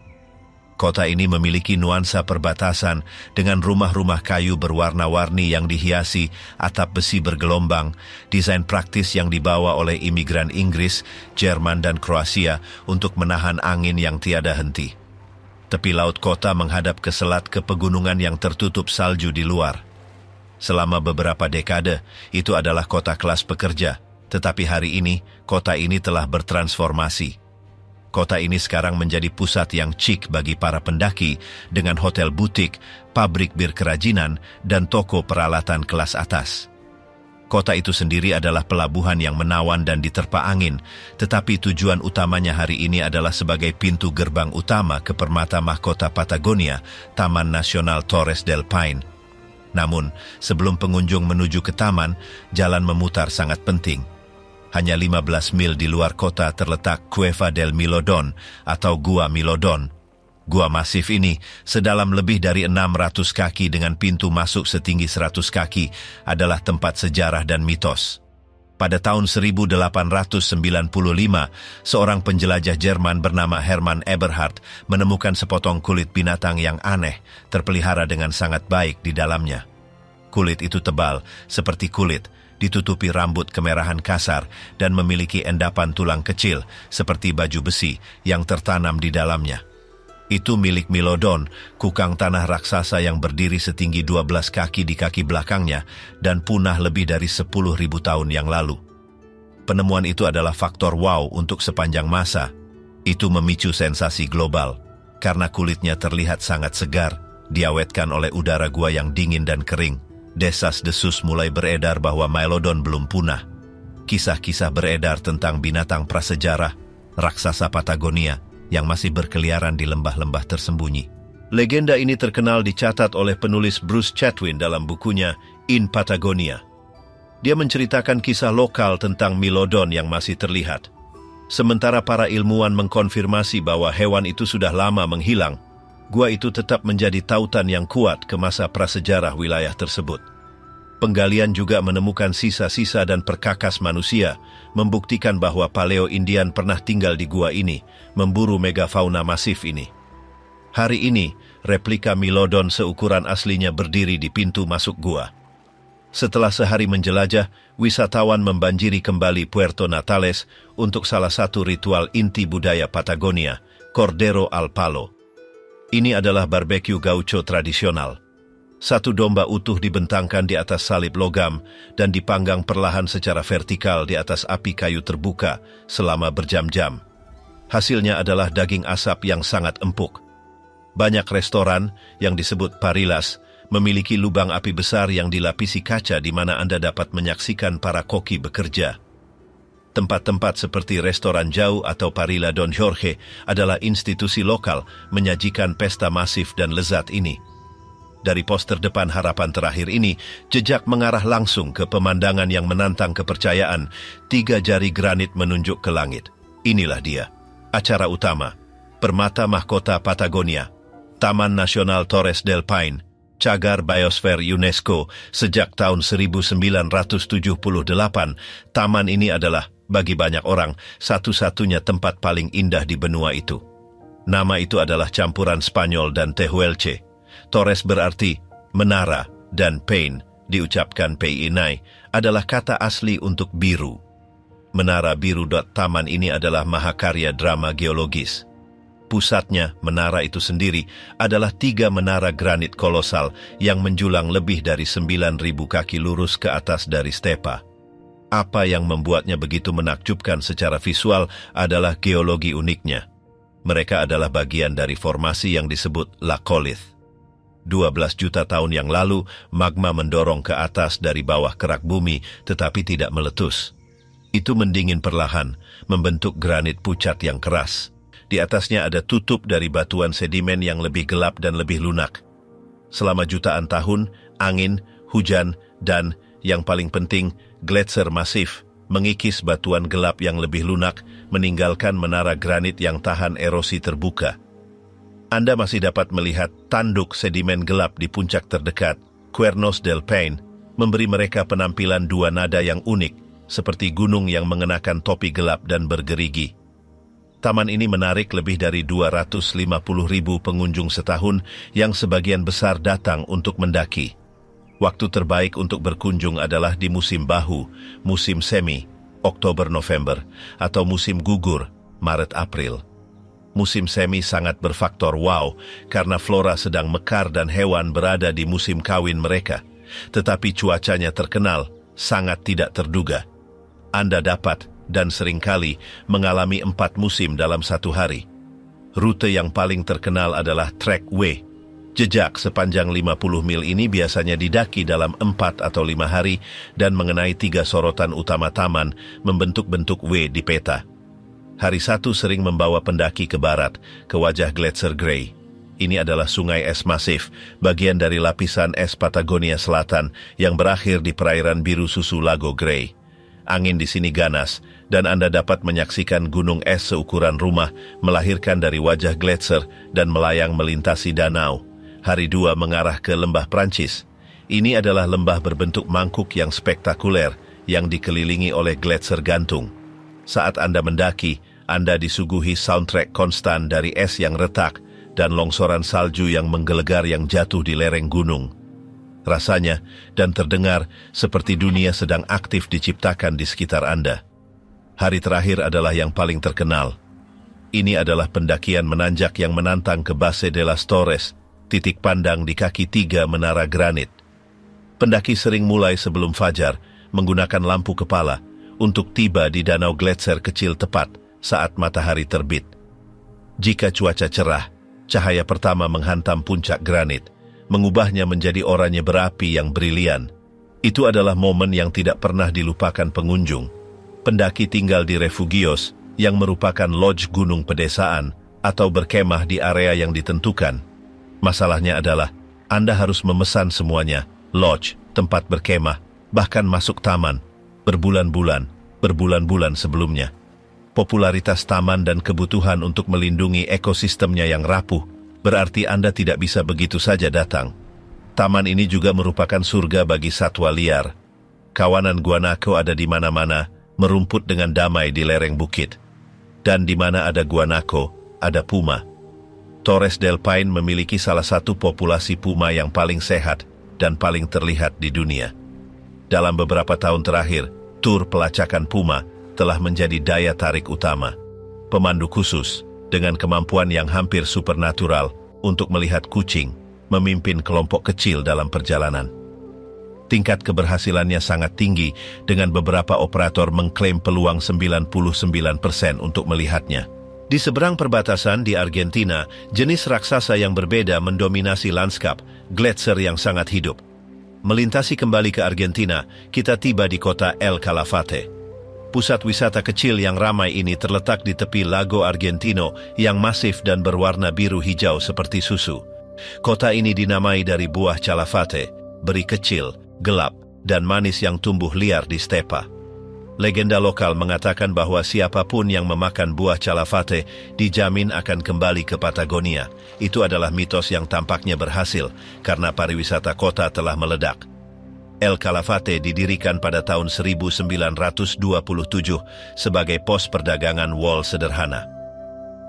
Kota ini memiliki nuansa perbatasan dengan rumah-rumah kayu berwarna-warni yang dihiasi atap besi bergelombang, desain praktis yang dibawa oleh imigran Inggris, Jerman, dan Kroasia untuk menahan angin yang tiada henti. Tepi laut kota menghadap ke selat ke pegunungan yang tertutup salju di luar. Selama beberapa dekade, itu adalah kota kelas pekerja, tetapi hari ini, kota ini telah bertransformasi. Kota ini sekarang menjadi pusat yang chic bagi para pendaki dengan hotel butik, pabrik bir kerajinan, dan toko peralatan kelas atas. Kota itu sendiri adalah pelabuhan yang menawan dan diterpa angin, tetapi tujuan utamanya hari ini adalah sebagai pintu gerbang utama ke permata mahkota Patagonia, Taman Nasional Torres del Paine. Namun, sebelum pengunjung menuju ke taman, jalan memutar sangat penting. Hanya 15 mil di luar kota terletak Cueva del Milodon atau Gua Milodon. Gua masif ini, sedalam lebih dari 600 kaki dengan pintu masuk setinggi 100 kaki, adalah tempat sejarah dan mitos. Pada tahun 1895, seorang penjelajah Jerman bernama Hermann Eberhard menemukan sepotong kulit binatang yang aneh, terpelihara dengan sangat baik di dalamnya. Kulit itu tebal, seperti kulit, ditutupi rambut kemerahan kasar dan memiliki endapan tulang kecil seperti baju besi yang tertanam di dalamnya. Itu milik Milodon, kukang tanah raksasa yang berdiri setinggi 12 kaki di kaki belakangnya dan punah lebih dari 10.000 tahun yang lalu. Penemuan itu adalah faktor wow untuk sepanjang masa. Itu memicu sensasi global karena kulitnya terlihat sangat segar, diawetkan oleh udara gua yang dingin dan kering. Desas-desus mulai beredar bahwa Milodon belum punah. Kisah-kisah beredar tentang binatang prasejarah, raksasa Patagonia, yang masih berkeliaran di lembah-lembah tersembunyi. Legenda ini terkenal dicatat oleh penulis Bruce Chatwin dalam bukunya In Patagonia. Dia menceritakan kisah lokal tentang Milodon yang masih terlihat. Sementara para ilmuwan mengkonfirmasi bahwa hewan itu sudah lama menghilang, gua itu tetap menjadi tautan yang kuat ke masa prasejarah wilayah tersebut. Penggalian juga menemukan sisa-sisa dan perkakas manusia, membuktikan bahwa Paleo-Indian pernah tinggal di gua ini, memburu megafauna masif ini. Hari ini, replika Milodon seukuran aslinya berdiri di pintu masuk gua. Setelah sehari menjelajah, wisatawan membanjiri kembali Puerto Natales untuk salah satu ritual inti budaya Patagonia, Cordero al Palo. Ini adalah barbeque gaucho tradisional. Satu domba utuh dibentangkan di atas salib logam dan dipanggang perlahan secara vertikal di atas api kayu terbuka selama berjam-jam. Hasilnya adalah daging asap yang sangat empuk. Banyak restoran yang disebut parillas memiliki lubang api besar yang dilapisi kaca di mana Anda dapat menyaksikan para koki bekerja. Tempat-tempat seperti restoran jauh atau Parilla Don Jorge adalah institusi lokal menyajikan pesta masif dan lezat ini. Dari poster depan harapan terakhir ini, jejak mengarah langsung ke pemandangan yang menantang kepercayaan. 3 jari granit menunjuk ke langit. Inilah dia, acara utama, Permata Mahkota Patagonia, Taman Nasional Torres del Paine, cagar biosfer UNESCO sejak tahun 1978. Taman ini adalah, bagi banyak orang, satu-satunya tempat paling indah di benua itu. Nama itu adalah campuran Spanyol dan Tehuelche. Torres berarti menara dan Paine, diucapkan Peinai, adalah kata asli untuk biru. Menara biru. Taman ini adalah mahakarya drama geologis. Pusatnya, menara itu sendiri, adalah 3 menara granit kolosal yang menjulang lebih dari 9.000 kaki lurus ke atas dari stepa. Apa yang membuatnya begitu menakjubkan secara visual adalah geologi uniknya. Mereka adalah bagian dari formasi yang disebut Lakolith. 12 juta tahun yang lalu, magma mendorong ke atas dari bawah kerak bumi, tetapi tidak meletus. Itu mendingin perlahan, membentuk granit pucat yang keras. Di atasnya ada tutup dari batuan sedimen yang lebih gelap dan lebih lunak. Selama jutaan tahun, angin, hujan, dan, yang paling penting, gletser masif, mengikis batuan gelap yang lebih lunak, meninggalkan menara granit yang tahan erosi terbuka. Anda masih dapat melihat tanduk sedimen gelap di puncak terdekat, Cuernos del Paine, memberi mereka penampilan 2 nada yang unik, seperti gunung yang mengenakan topi gelap dan bergerigi. Taman ini menarik lebih dari 250.000 pengunjung setahun yang sebagian besar datang untuk mendaki. Waktu terbaik untuk berkunjung adalah di musim bahu, musim semi, Oktober-November, atau musim gugur, Maret-April. Musim semi sangat berfaktor wow karena flora sedang mekar dan hewan berada di musim kawin mereka. Tetapi cuacanya terkenal sangat tidak terduga. Anda dapat dan seringkali mengalami 4 musim dalam satu hari. Rute yang paling terkenal adalah Trek W. Jejak sepanjang 50 mil ini biasanya didaki dalam 4 atau 5 hari dan mengenai 3 sorotan utama taman membentuk bentuk W di peta. Hari 1 sering membawa pendaki ke barat, ke wajah Gletser Gray. Ini adalah sungai es masif, bagian dari lapisan es Patagonia Selatan yang berakhir di perairan biru susu Lago Gray. Angin di sini ganas, dan Anda dapat menyaksikan gunung es seukuran rumah melahirkan dari wajah Gletser dan melayang melintasi danau. Hari 2 mengarah ke lembah Prancis. Ini adalah lembah berbentuk mangkuk yang spektakuler yang dikelilingi oleh Gletser gantung. Saat Anda mendaki, Anda disuguhi soundtrack konstan dari es yang retak dan longsoran salju yang menggelegar yang jatuh di lereng gunung. Rasanya dan terdengar seperti dunia sedang aktif diciptakan di sekitar Anda. Hari terakhir adalah yang paling terkenal. Ini adalah pendakian menanjak yang menantang ke Base de las Torres, titik pandang di kaki 3 menara granit. Pendaki sering mulai sebelum fajar menggunakan lampu kepala untuk tiba di danau Gletser kecil tepat saat matahari terbit. Jika cuaca cerah, cahaya pertama menghantam puncak granit, mengubahnya menjadi oranye berapi yang brilian. Itu adalah momen yang tidak pernah dilupakan pengunjung. Pendaki tinggal di refugios yang merupakan lodge gunung pedesaan atau berkemah di area yang ditentukan. Masalahnya adalah, Anda harus memesan semuanya, lodge, tempat berkemah, bahkan masuk taman, berbulan-bulan sebelumnya. Popularitas taman dan kebutuhan untuk melindungi ekosistemnya yang rapuh, berarti Anda tidak bisa begitu saja datang. Taman ini juga merupakan surga bagi satwa liar. Kawanan guanaco ada di mana-mana, merumput dengan damai di lereng bukit. Dan di mana ada guanaco, ada puma. Torres del Paine memiliki salah satu populasi puma yang paling sehat dan paling terlihat di dunia. Dalam beberapa tahun terakhir, tur pelacakan puma telah menjadi daya tarik utama. Pemandu khusus, dengan kemampuan yang hampir supernatural untuk melihat kucing, memimpin kelompok kecil dalam perjalanan. Tingkat keberhasilannya sangat tinggi, dengan beberapa operator mengklaim peluang 99% untuk melihatnya. Di seberang perbatasan di Argentina, jenis raksasa yang berbeda mendominasi lanskap, gletser yang sangat hidup. Melintasi kembali ke Argentina, kita tiba di kota El Calafate. Pusat wisata kecil yang ramai ini terletak di tepi Lago Argentino yang masif dan berwarna biru hijau seperti susu. Kota ini dinamai dari buah calafate, beri kecil, gelap, dan manis yang tumbuh liar di stepa. Legenda lokal mengatakan bahwa siapapun yang memakan buah calafate dijamin akan kembali ke Patagonia. Itu adalah mitos yang tampaknya berhasil karena pariwisata kota telah meledak. El Calafate didirikan pada tahun 1927 sebagai pos perdagangan wol sederhana.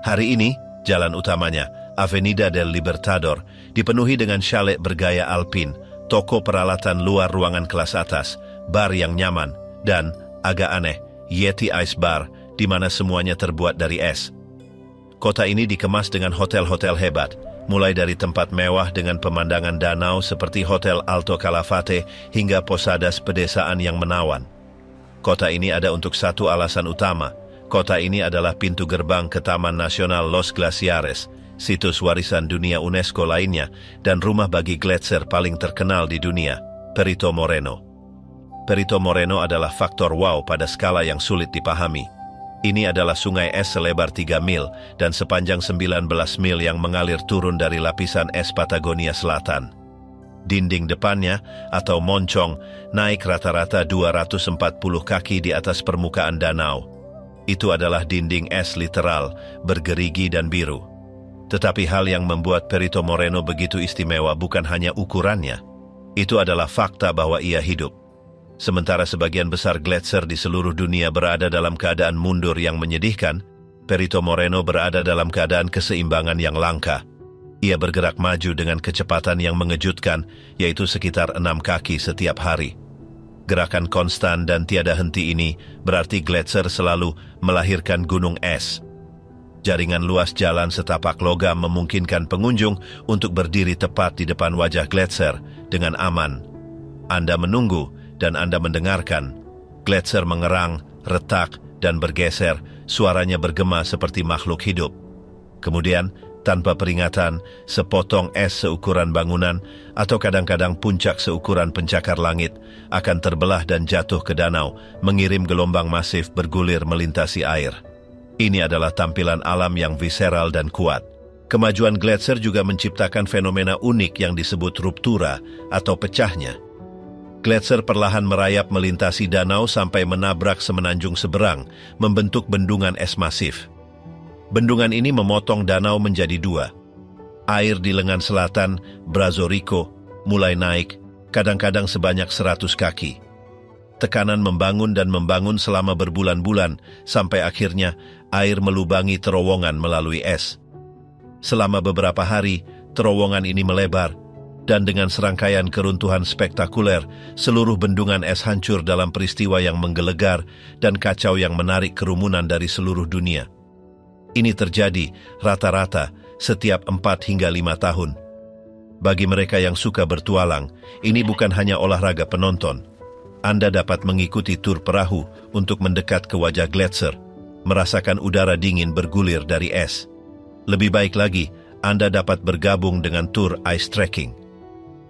Hari ini, jalan utamanya, Avenida del Libertador, dipenuhi dengan chalet bergaya alpin, toko peralatan luar ruangan kelas atas, bar yang nyaman, dan, agak aneh, Yeti Ice Bar, di mana semuanya terbuat dari es. Kota ini dikemas dengan hotel-hotel hebat, mulai dari tempat mewah dengan pemandangan danau seperti Hotel Alto Calafate hingga posadas pedesaan yang menawan. Kota ini ada untuk satu alasan utama. Kota ini adalah pintu gerbang ke Taman Nasional Los Glaciares, situs warisan dunia UNESCO lainnya, dan rumah bagi gletser paling terkenal di dunia, Perito Moreno. Perito Moreno adalah faktor wow pada skala yang sulit dipahami. Ini adalah sungai es selebar 3 mil dan sepanjang 19 mil yang mengalir turun dari lapisan es Patagonia Selatan. Dinding depannya, atau moncong, naik rata-rata 240 kaki di atas permukaan danau. Itu adalah dinding es literal, bergerigi dan biru. Tetapi hal yang membuat Perito Moreno begitu istimewa bukan hanya ukurannya. Itu adalah fakta bahwa ia hidup. Sementara sebagian besar gletser di seluruh dunia berada dalam keadaan mundur yang menyedihkan, Perito Moreno berada dalam keadaan keseimbangan yang langka. Ia bergerak maju dengan kecepatan yang mengejutkan, yaitu sekitar 6 kaki setiap hari. Gerakan konstan dan tiada henti ini berarti gletser selalu melahirkan gunung es. Jaringan luas jalan setapak logam memungkinkan pengunjung untuk berdiri tepat di depan wajah gletser dengan aman. Anda menunggu, dan Anda mendengarkan. Gletser mengerang, retak, dan bergeser, suaranya bergema seperti makhluk hidup. Kemudian, tanpa peringatan, sepotong es seukuran bangunan, atau kadang-kadang puncak seukuran pencakar langit, akan terbelah dan jatuh ke danau, mengirim gelombang masif bergulir melintasi air. Ini adalah tampilan alam yang visceral dan kuat. Kemajuan gletser juga menciptakan fenomena unik yang disebut ruptura atau pecahnya. Gletser perlahan merayap melintasi danau sampai menabrak semenanjung seberang, membentuk bendungan es masif. Bendungan ini memotong danau menjadi 2. Air di lengan selatan, Brazo Rico, mulai naik, kadang-kadang sebanyak 100 kaki. Tekanan membangun dan membangun selama berbulan-bulan, sampai akhirnya air melubangi terowongan melalui es. Selama beberapa hari, terowongan ini melebar, dan dengan serangkaian keruntuhan spektakuler, seluruh bendungan es hancur dalam peristiwa yang menggelegar dan kacau yang menarik kerumunan dari seluruh dunia. Ini terjadi rata-rata setiap 4 hingga 5 tahun. Bagi mereka yang suka bertualang, ini bukan hanya olahraga penonton. Anda dapat mengikuti tur perahu untuk mendekat ke wajah gletser, merasakan udara dingin bergulir dari es. Lebih baik lagi, Anda dapat bergabung dengan tur ice trekking.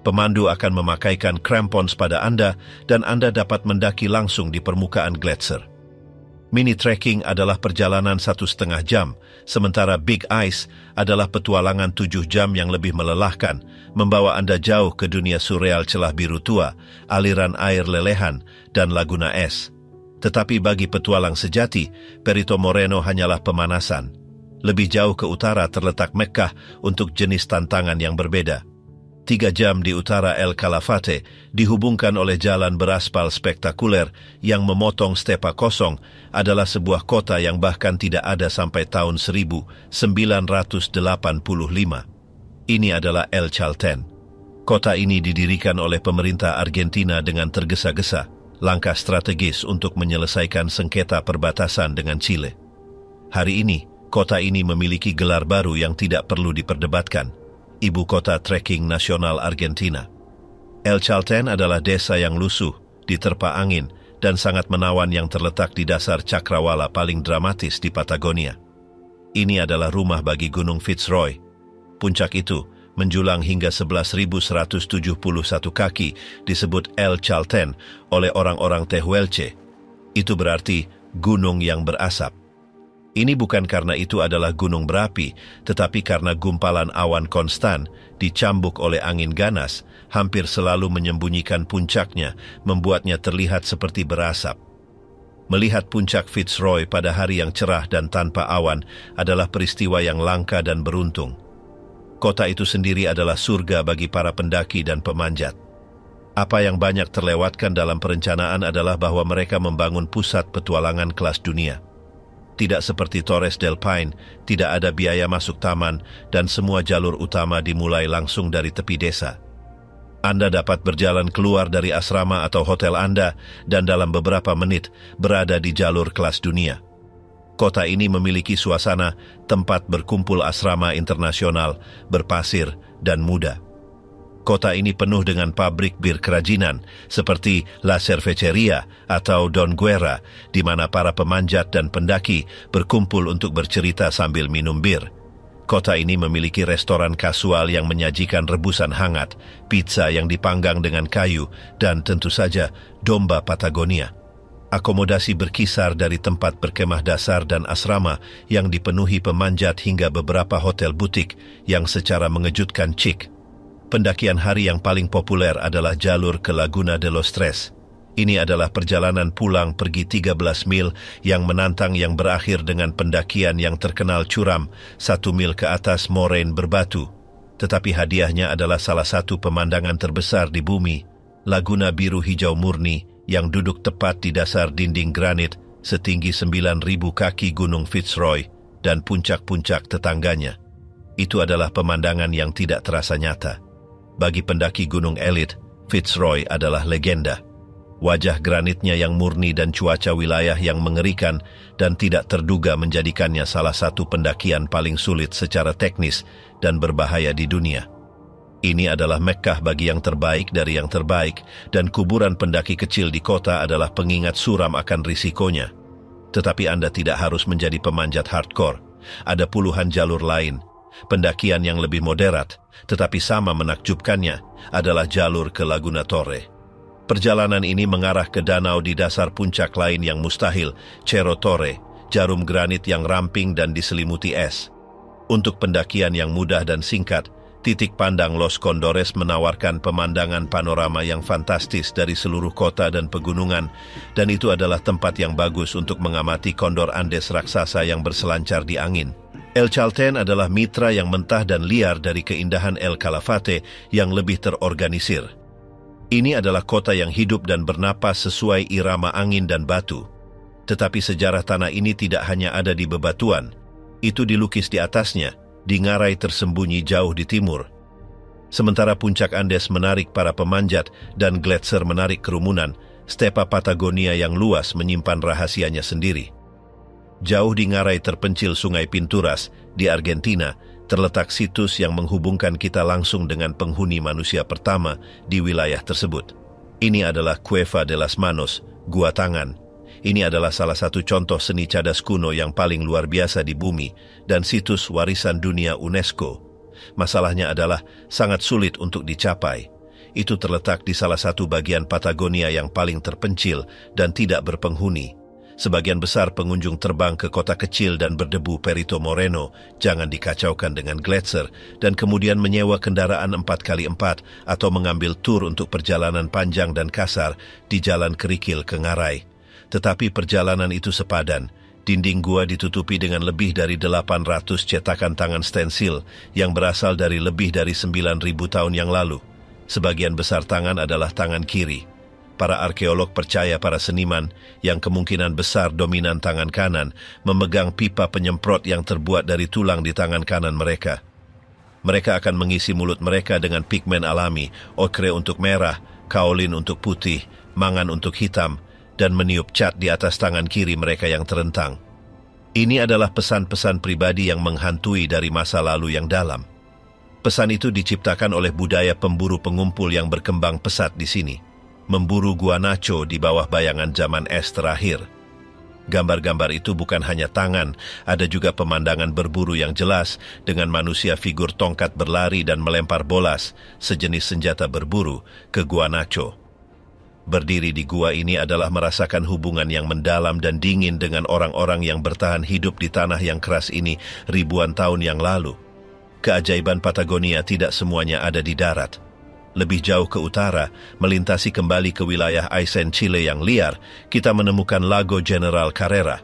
Pemandu akan memakaikan crampons pada Anda dan Anda dapat mendaki langsung di permukaan gletser. Mini trekking adalah perjalanan 1,5 jam, sementara Big Ice adalah petualangan 7 jam yang lebih melelahkan, membawa Anda jauh ke dunia surreal celah biru tua, aliran air lelehan, dan laguna es. Tetapi bagi petualang sejati, Perito Moreno hanyalah pemanasan. Lebih jauh ke utara terletak Mekkah untuk jenis tantangan yang berbeda. 3 jam di utara El Calafate dihubungkan oleh jalan beraspal spektakuler yang memotong stepa kosong adalah sebuah kota yang bahkan tidak ada sampai tahun 1985. Ini adalah El Chaltén. Kota ini didirikan oleh pemerintah Argentina dengan tergesa-gesa, langkah strategis untuk menyelesaikan sengketa perbatasan dengan Chile. Hari ini, kota ini memiliki gelar baru yang tidak perlu diperdebatkan. Ibu kota trekking nasional Argentina. El Chaltén adalah desa yang lusuh, diterpa angin, dan sangat menawan yang terletak di dasar cakrawala paling dramatis di Patagonia. Ini adalah rumah bagi Gunung Fitzroy. Puncak itu menjulang hingga 11.171 kaki disebut El Chaltén oleh orang-orang Tehuelche. Itu berarti gunung yang berasap. Ini bukan karena itu adalah gunung berapi, tetapi karena gumpalan awan konstan, dicambuk oleh angin ganas, hampir selalu menyembunyikan puncaknya, membuatnya terlihat seperti berasap. Melihat puncak Fitzroy pada hari yang cerah dan tanpa awan adalah peristiwa yang langka dan beruntung. Kota itu sendiri adalah surga bagi para pendaki dan pemanjat. Apa yang banyak terlewatkan dalam perencanaan adalah bahwa mereka membangun pusat petualangan kelas dunia. Tidak seperti Torres del Paine, tidak ada biaya masuk taman dan semua jalur utama dimulai langsung dari tepi desa. Anda dapat berjalan keluar dari asrama atau hotel Anda dan dalam beberapa menit berada di jalur kelas dunia. Kota ini memiliki suasana tempat berkumpul asrama internasional, berpasir, dan muda. Kota ini penuh dengan pabrik bir kerajinan seperti La Cervecería atau Don Guerra, di mana para pemanjat dan pendaki berkumpul untuk bercerita sambil minum bir. Kota ini memiliki restoran kasual yang menyajikan rebusan hangat, pizza yang dipanggang dengan kayu, dan tentu saja domba Patagonia. Akomodasi berkisar dari tempat berkemah dasar dan asrama yang dipenuhi pemanjat hingga beberapa hotel butik yang secara mengejutkan chic. Pendakian hari yang paling populer adalah jalur ke Laguna de los Tres. Ini adalah perjalanan pulang pergi 13 mil yang menantang yang berakhir dengan pendakian yang terkenal curam 1 mil ke atas moraine berbatu. Tetapi hadiahnya adalah salah satu pemandangan terbesar di bumi, Laguna biru hijau murni yang duduk tepat di dasar dinding granit setinggi 9.000 kaki Gunung Fitzroy dan puncak-puncak tetangganya. Itu adalah pemandangan yang tidak terasa nyata. Bagi pendaki gunung elit, Fitzroy adalah legenda. Wajah granitnya yang murni dan cuaca wilayah yang mengerikan dan tidak terduga menjadikannya salah satu pendakian paling sulit secara teknis dan berbahaya di dunia. Ini adalah Mekkah bagi yang terbaik dari yang terbaik, dan kuburan pendaki kecil di kota adalah pengingat suram akan risikonya. Tetapi Anda tidak harus menjadi pemanjat hardcore. Ada puluhan jalur lain. Pendakian yang lebih moderat, tetapi sama menakjubkannya, adalah jalur ke Laguna Torre. Perjalanan ini mengarah ke danau di dasar puncak lain yang mustahil, Cerro Torre, jarum granit yang ramping dan diselimuti es. Untuk pendakian yang mudah dan singkat, titik pandang Los Condores menawarkan pemandangan panorama yang fantastis dari seluruh kota dan pegunungan, dan itu adalah tempat yang bagus untuk mengamati kondor Andes raksasa yang berselancar di angin. El Chaltén adalah mitra yang mentah dan liar dari keindahan El Calafate yang lebih terorganisir. Ini adalah kota yang hidup dan bernapas sesuai irama angin dan batu. Tetapi sejarah tanah ini tidak hanya ada di bebatuan. Itu dilukis di atasnya, di ngarai tersembunyi jauh di timur. Sementara puncak Andes menarik para pemanjat dan gletser menarik kerumunan, stepa Patagonia yang luas menyimpan rahasianya sendiri. Jauh di ngarai terpencil Sungai Pinturas, di Argentina, terletak situs yang menghubungkan kita langsung dengan penghuni manusia pertama di wilayah tersebut. Ini adalah Cueva de las Manos, Gua Tangan. Ini adalah salah satu contoh seni cadas kuno yang paling luar biasa di bumi dan situs warisan dunia UNESCO. Masalahnya adalah sangat sulit untuk dicapai. Itu terletak di salah satu bagian Patagonia yang paling terpencil dan tidak berpenghuni. Sebagian besar pengunjung terbang ke kota kecil dan berdebu Perito Moreno, jangan dikacaukan dengan gletser, dan kemudian menyewa kendaraan 4x4 atau mengambil tur untuk perjalanan panjang dan kasar di jalan kerikil ke Ngarai. Tetapi perjalanan itu sepadan. Dinding gua ditutupi dengan lebih dari 800 cetakan tangan stensil yang berasal dari lebih dari 9.000 tahun yang lalu. Sebagian besar tangan adalah tangan kiri. Para arkeolog percaya para seniman, yang kemungkinan besar dominan tangan kanan, memegang pipa penyemprot yang terbuat dari tulang di tangan kanan mereka. Mereka akan mengisi mulut mereka dengan pigmen alami, okre untuk merah, kaolin untuk putih, mangan untuk hitam, dan meniup cat di atas tangan kiri mereka yang terentang. Ini adalah pesan-pesan pribadi yang menghantui dari masa lalu yang dalam. Pesan itu diciptakan oleh budaya pemburu pengumpul yang berkembang pesat di sini. Memburu guanaco di bawah bayangan zaman es terakhir. Gambar-gambar itu bukan hanya tangan, ada juga pemandangan berburu yang jelas dengan manusia figur tongkat berlari dan melempar bolas, sejenis senjata berburu, ke guanaco. Berdiri di gua ini adalah merasakan hubungan yang mendalam dan dingin dengan orang-orang yang bertahan hidup di tanah yang keras ini ribuan tahun yang lalu. Keajaiban Patagonia tidak semuanya ada di darat. Lebih jauh ke utara, melintasi kembali ke wilayah Aysén Chile yang liar, kita menemukan Lago General Carrera.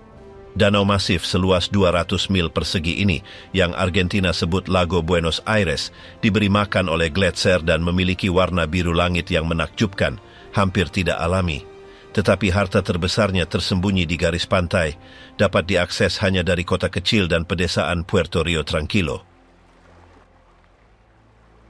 Danau masif seluas 200 mil persegi ini, yang Argentina sebut Lago Buenos Aires, diberi makan oleh gletser dan memiliki warna biru langit yang menakjubkan, hampir tidak alami. Tetapi harta terbesarnya tersembunyi di garis pantai, dapat diakses hanya dari kota kecil dan pedesaan Puerto Rio Tranquilo.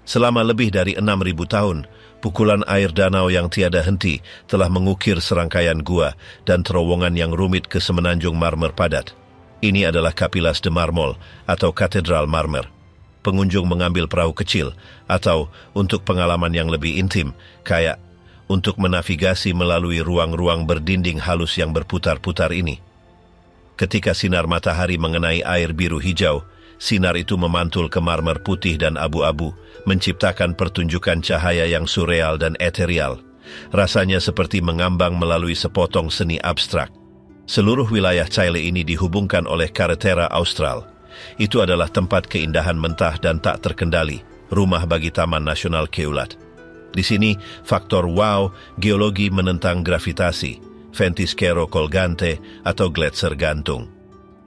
Selama lebih dari 6.000 tahun, pukulan air danau yang tiada henti telah mengukir serangkaian gua dan terowongan yang rumit ke semenanjung marmer padat. Ini adalah Capillas de Mármol atau Katedral Marmer. Pengunjung mengambil perahu kecil atau untuk pengalaman yang lebih intim, kayak untuk menavigasi melalui ruang-ruang berdinding halus yang berputar-putar ini. Ketika sinar matahari mengenai air biru hijau, sinar itu memantul ke marmer putih dan abu-abu, menciptakan pertunjukan cahaya yang surreal dan eterial. Rasanya seperti mengambang melalui sepotong seni abstrak. Seluruh wilayah Chile ini dihubungkan oleh Carretera Austral. Itu adalah tempat keindahan mentah dan tak terkendali, rumah bagi Taman Nasional Keulat. Di sini, faktor wow, geologi menentang gravitasi, ventisquero colgante atau gletser gantung.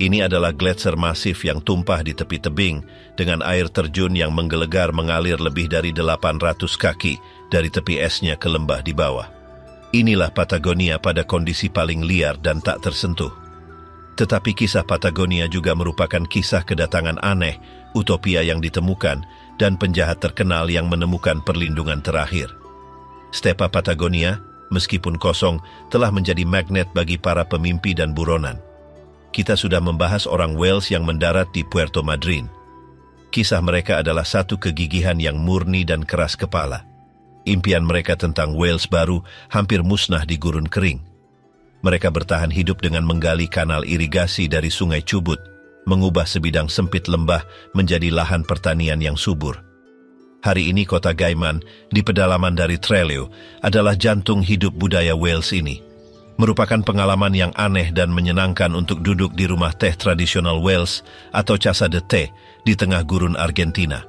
Ini adalah gletser masif yang tumpah di tepi tebing dengan air terjun yang menggelegar mengalir lebih dari 800 kaki dari tepi esnya ke lembah di bawah. Inilah Patagonia pada kondisi paling liar dan tak tersentuh. Tetapi kisah Patagonia juga merupakan kisah kedatangan aneh, utopia yang ditemukan, dan penjahat terkenal yang menemukan perlindungan terakhir. Stepa Patagonia, meskipun kosong, telah menjadi magnet bagi para pemimpi dan buronan. Kita sudah membahas orang Wales yang mendarat di Puerto Madryn. Kisah mereka adalah satu kegigihan yang murni dan keras kepala. Impian mereka tentang Wales baru hampir musnah di gurun kering. Mereka bertahan hidup dengan menggali kanal irigasi dari Sungai Chubut, mengubah sebidang sempit lembah menjadi lahan pertanian yang subur. Hari ini kota Gaiman, di pedalaman dari Trelew, adalah jantung hidup budaya Wales ini. Merupakan pengalaman yang aneh dan menyenangkan untuk duduk di rumah teh tradisional Wales atau casa de teh di tengah gurun Argentina.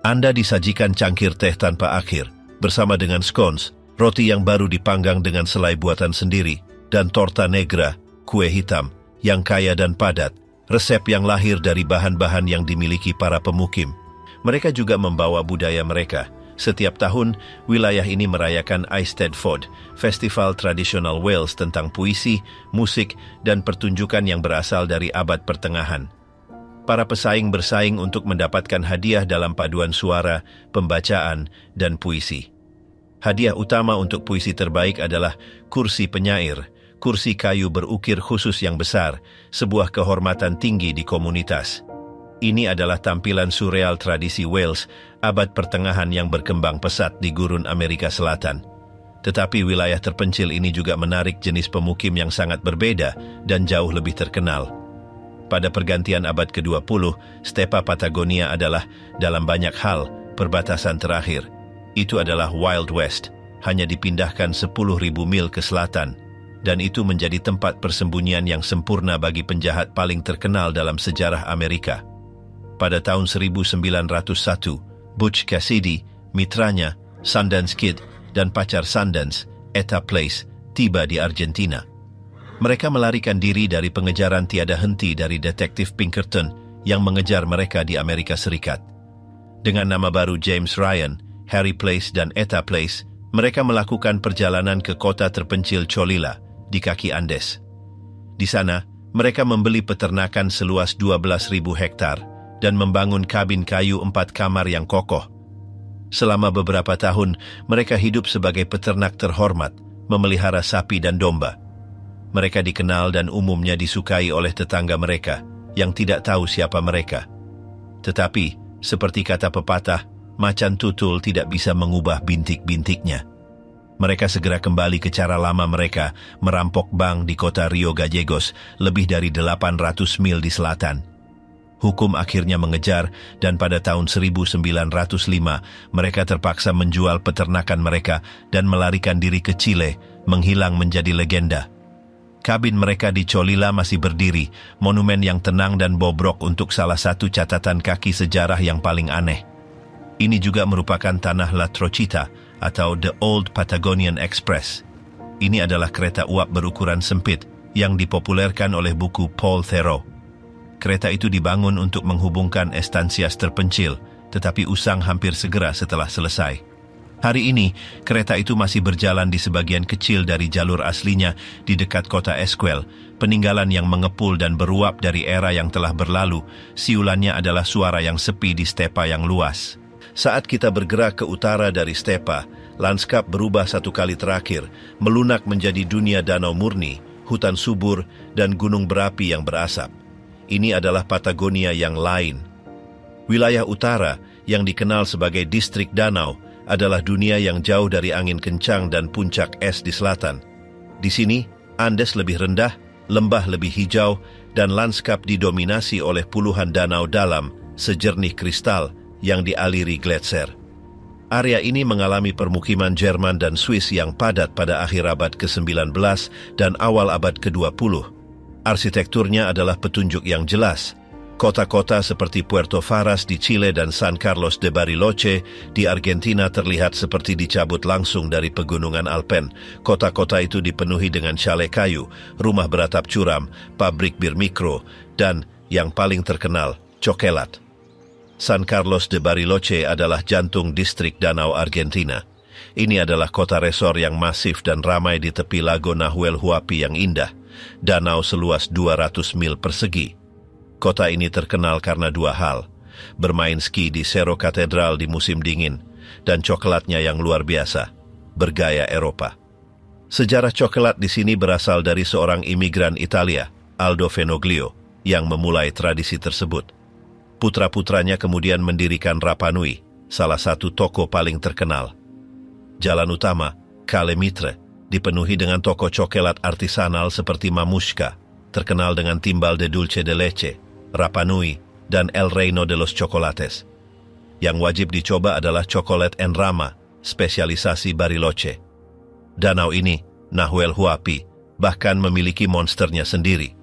Anda disajikan cangkir teh tanpa akhir, bersama dengan scones, roti yang baru dipanggang dengan selai buatan sendiri, dan torta negra, kue hitam, yang kaya dan padat, resep yang lahir dari bahan-bahan yang dimiliki para pemukim. Mereka juga membawa budaya mereka. Setiap tahun, wilayah ini merayakan Eisteddfod, festival tradisional Wales tentang puisi, musik, dan pertunjukan yang berasal dari abad pertengahan. Para pesaing bersaing untuk mendapatkan hadiah dalam paduan suara, pembacaan, dan puisi. Hadiah utama untuk puisi terbaik adalah kursi penyair, kursi kayu berukir khusus yang besar, sebuah kehormatan tinggi di komunitas. Ini adalah tampilan surreal tradisi Wales, abad pertengahan yang berkembang pesat di gurun Amerika Selatan. Tetapi wilayah terpencil ini juga menarik jenis pemukim yang sangat berbeda dan jauh lebih terkenal. Pada pergantian abad ke-20, Stepa Patagonia adalah, dalam banyak hal, perbatasan terakhir. Itu adalah Wild West, hanya dipindahkan 10.000 mil ke selatan. dan itu menjadi tempat persembunyian yang sempurna bagi penjahat paling terkenal dalam sejarah Amerika. Pada tahun 1901, Butch Cassidy, mitranya, Sundance Kid, dan pacar Sundance, Etta Place, tiba di Argentina. Mereka melarikan diri dari pengejaran tiada henti dari detektif Pinkerton yang mengejar mereka di Amerika Serikat. Dengan nama baru James Ryan, Harry Place, dan Etta Place, mereka melakukan perjalanan ke kota terpencil Cholila di kaki Andes. Di sana, mereka membeli peternakan seluas 12.000 hektar dan membangun kabin kayu 4 kamar yang kokoh. Selama beberapa tahun, mereka hidup sebagai peternak terhormat, memelihara sapi dan domba. Mereka dikenal dan umumnya disukai oleh tetangga mereka yang tidak tahu siapa mereka. Tetapi, seperti kata pepatah, macan tutul tidak bisa mengubah bintik-bintiknya. Mereka segera kembali ke cara lama mereka, merampok bank di kota Rio Gallegos, lebih dari 800 mil di selatan. Hukum akhirnya mengejar, dan pada tahun 1905, mereka terpaksa menjual peternakan mereka dan melarikan diri ke Chile, menghilang menjadi legenda. Kabin mereka di Cholila masih berdiri, monumen yang tenang dan bobrok untuk salah satu catatan kaki sejarah yang paling aneh. Ini juga merupakan tanah La Trochita, atau The Old Patagonian Express. Ini adalah kereta uap berukuran sempit yang dipopulerkan oleh buku Paul Theroux. Kereta itu dibangun untuk menghubungkan estancias terpencil, tetapi usang hampir segera setelah selesai. Hari ini, kereta itu masih berjalan di sebagian kecil dari jalur aslinya di dekat kota Esquel, peninggalan yang mengepul dan beruap dari era yang telah berlalu. Siulannya adalah suara yang sepi di stepa yang luas. Saat kita bergerak ke utara dari stepa, lanskap berubah satu kali terakhir, melunak menjadi dunia danau murni, hutan subur, dan gunung berapi yang berasap. Ini adalah Patagonia yang lain. Wilayah utara, yang dikenal sebagai distrik danau, adalah dunia yang jauh dari angin kencang dan puncak es di selatan. Di sini, Andes lebih rendah, lembah lebih hijau, dan lanskap didominasi oleh puluhan danau dalam, sejernih kristal, yang dialiri gletser. Area ini mengalami permukiman Jerman dan Swiss yang padat pada akhir abad ke-19 dan awal abad ke-20. Arsitekturnya adalah petunjuk yang jelas. Kota-kota seperti Puerto Varas di Chile dan San Carlos de Bariloche di Argentina terlihat seperti dicabut langsung dari pegunungan Alpen. Kota-kota itu dipenuhi dengan chalet kayu, rumah beratap curam, pabrik bir mikro, dan yang paling terkenal, cokelat. San Carlos de Bariloche adalah jantung distrik danau Argentina. Ini adalah kota resor yang masif dan ramai di tepi Lago Nahuel Huapi yang indah, danau seluas 200 mil persegi. Kota ini terkenal karena dua hal, bermain ski di Cerro Catedral di musim dingin, dan coklatnya yang luar biasa, bergaya Eropa. Sejarah coklat di sini berasal dari seorang imigran Italia, Aldo Fenoglio, yang memulai tradisi tersebut. Putra-putranya kemudian mendirikan Rapa Nui, salah satu toko paling terkenal. Jalan utama, Calle Mitre, dipenuhi dengan toko coklat artisanal seperti Mamushka, terkenal dengan timbal de dulce de leche, Rapa Nui, dan El Reino de los Chocolates. Yang wajib dicoba adalah Chocolate en Rama, spesialisasi Bariloche. Danau ini, Nahuel Huapi, bahkan memiliki monsternya sendiri.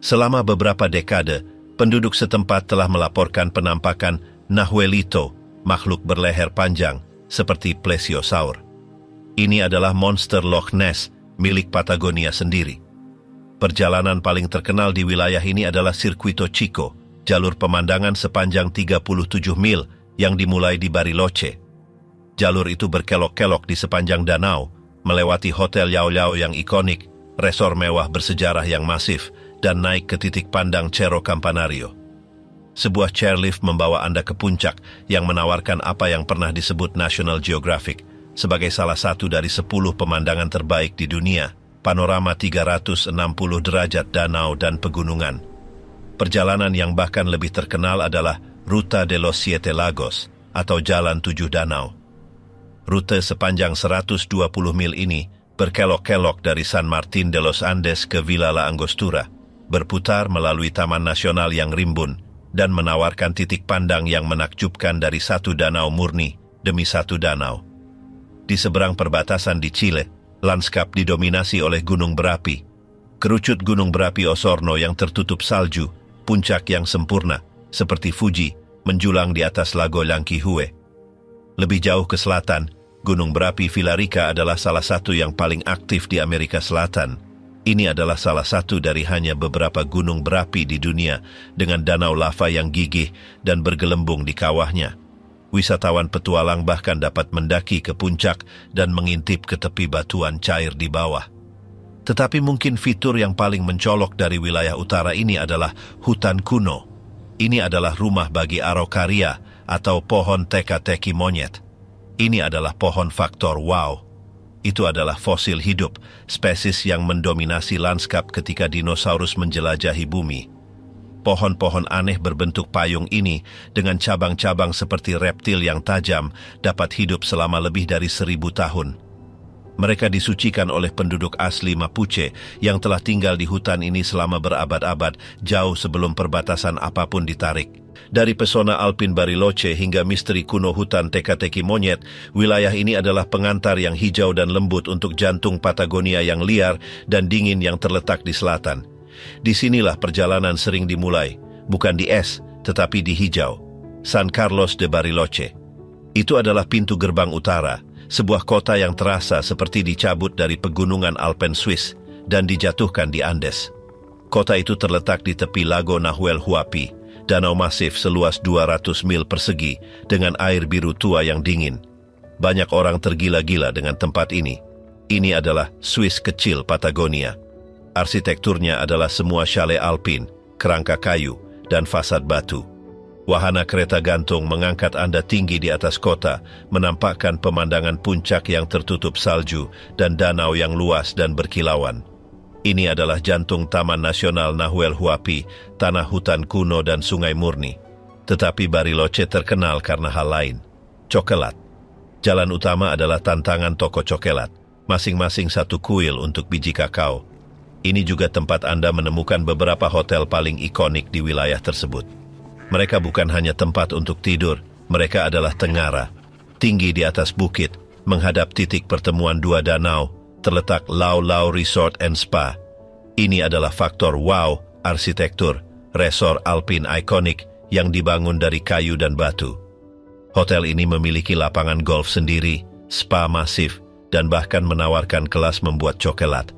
Selama beberapa dekade, penduduk setempat telah melaporkan penampakan Nahuelito, makhluk berleher panjang, seperti plesiosaur. Ini adalah monster Loch Ness, milik Patagonia sendiri. Perjalanan paling terkenal di wilayah ini adalah Circuito Chico, jalur pemandangan sepanjang 37 mil yang dimulai di Bariloche. Jalur itu berkelok-kelok di sepanjang danau, melewati hotel Yao Yao yang ikonik, resor mewah bersejarah yang masif, dan naik ke titik pandang Cerro Campanario. Sebuah chairlift membawa Anda ke puncak yang menawarkan apa yang pernah disebut National Geographic sebagai salah satu dari 10 pemandangan terbaik di dunia, panorama 360 derajat danau dan pegunungan. Perjalanan yang bahkan lebih terkenal adalah Ruta de los Siete Lagos atau Jalan 7 Danau. Rute sepanjang 120 mil ini berkelok-kelok dari San Martín de los Andes ke Villa La Angostura, berputar melalui Taman Nasional yang rimbun, dan menawarkan titik pandang yang menakjubkan dari satu danau murni demi satu danau. Di seberang perbatasan di Chile, Lanskap didominasi oleh gunung berapi. Kerucut gunung berapi Osorno yang tertutup salju, puncak yang sempurna, seperti Fuji, menjulang di atas Lago Langkihue. Lebih jauh ke selatan, gunung berapi Villarrica adalah salah satu yang paling aktif di Amerika Selatan. Ini adalah salah satu dari hanya beberapa gunung berapi di dunia dengan danau lava yang gigih dan bergelembung di kawahnya. Wisatawan petualang bahkan dapat mendaki ke puncak dan mengintip ke tepi batuan cair di bawah. Tetapi mungkin fitur yang paling mencolok dari wilayah utara ini adalah hutan kuno. Ini adalah rumah bagi Araucaria atau pohon teka-teki monyet. Ini adalah pohon faktor wow. Itu adalah fosil hidup, spesies yang mendominasi lanskap ketika dinosaurus menjelajahi bumi. Pohon-pohon aneh berbentuk payung ini dengan cabang-cabang seperti reptil yang tajam dapat hidup selama lebih dari 1000 tahun. Mereka disucikan oleh penduduk asli Mapuche yang telah tinggal di hutan ini selama berabad-abad jauh sebelum perbatasan apapun ditarik. Dari pesona Alpin Bariloche hingga misteri kuno hutan teka-teki monyet, wilayah ini adalah pengantar yang hijau dan lembut untuk jantung Patagonia yang liar dan dingin yang terletak di selatan. Disinilah perjalanan sering dimulai, bukan di es, tetapi di hijau. San Carlos de Bariloche. Itu adalah pintu gerbang utara, sebuah kota yang terasa seperti dicabut dari pegunungan Alpen Swiss dan dijatuhkan di Andes. Kota itu terletak di tepi Lago Nahuel Huapi, danau masif seluas 200 mil persegi dengan air biru tua yang dingin. Banyak orang tergila-gila dengan tempat ini. Ini adalah Swiss kecil Patagonia. Arsitekturnya adalah semua chalet alpin, kerangka kayu, dan fasad batu. Wahana kereta gantung mengangkat Anda tinggi di atas kota, menampakkan pemandangan puncak yang tertutup salju dan danau yang luas dan berkilauan. Ini adalah jantung Taman Nasional Nahuel Huapi, tanah hutan kuno dan sungai murni. Tetapi Bariloche terkenal karena hal lain. Cokelat. Jalan utama adalah tantangan toko cokelat, masing-masing satu kuil untuk biji kakao. Ini juga tempat Anda menemukan beberapa hotel paling ikonik di wilayah tersebut. Mereka bukan hanya tempat untuk tidur, mereka adalah tengara. Tinggi di atas bukit, menghadap titik pertemuan dua danau, terletak Lau Lau Resort and Spa. Ini adalah faktor wow arsitektur, resort alpin ikonik yang dibangun dari kayu dan batu. Hotel ini memiliki lapangan golf sendiri, spa masif, dan bahkan menawarkan kelas membuat cokelat.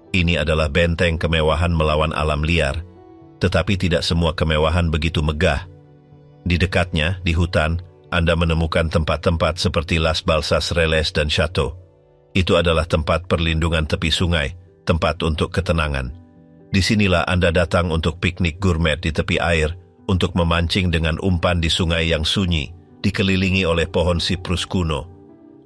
Ini adalah benteng kemewahan melawan alam liar. Tetapi tidak semua kemewahan begitu megah. Di dekatnya, di hutan, Anda menemukan tempat-tempat seperti Las Balsas Reles dan Chateau. Itu adalah tempat perlindungan tepi sungai, tempat untuk ketenangan. Disinilah Anda datang untuk piknik gourmet di tepi air, untuk memancing dengan umpan di sungai yang sunyi, dikelilingi oleh pohon siprus kuno.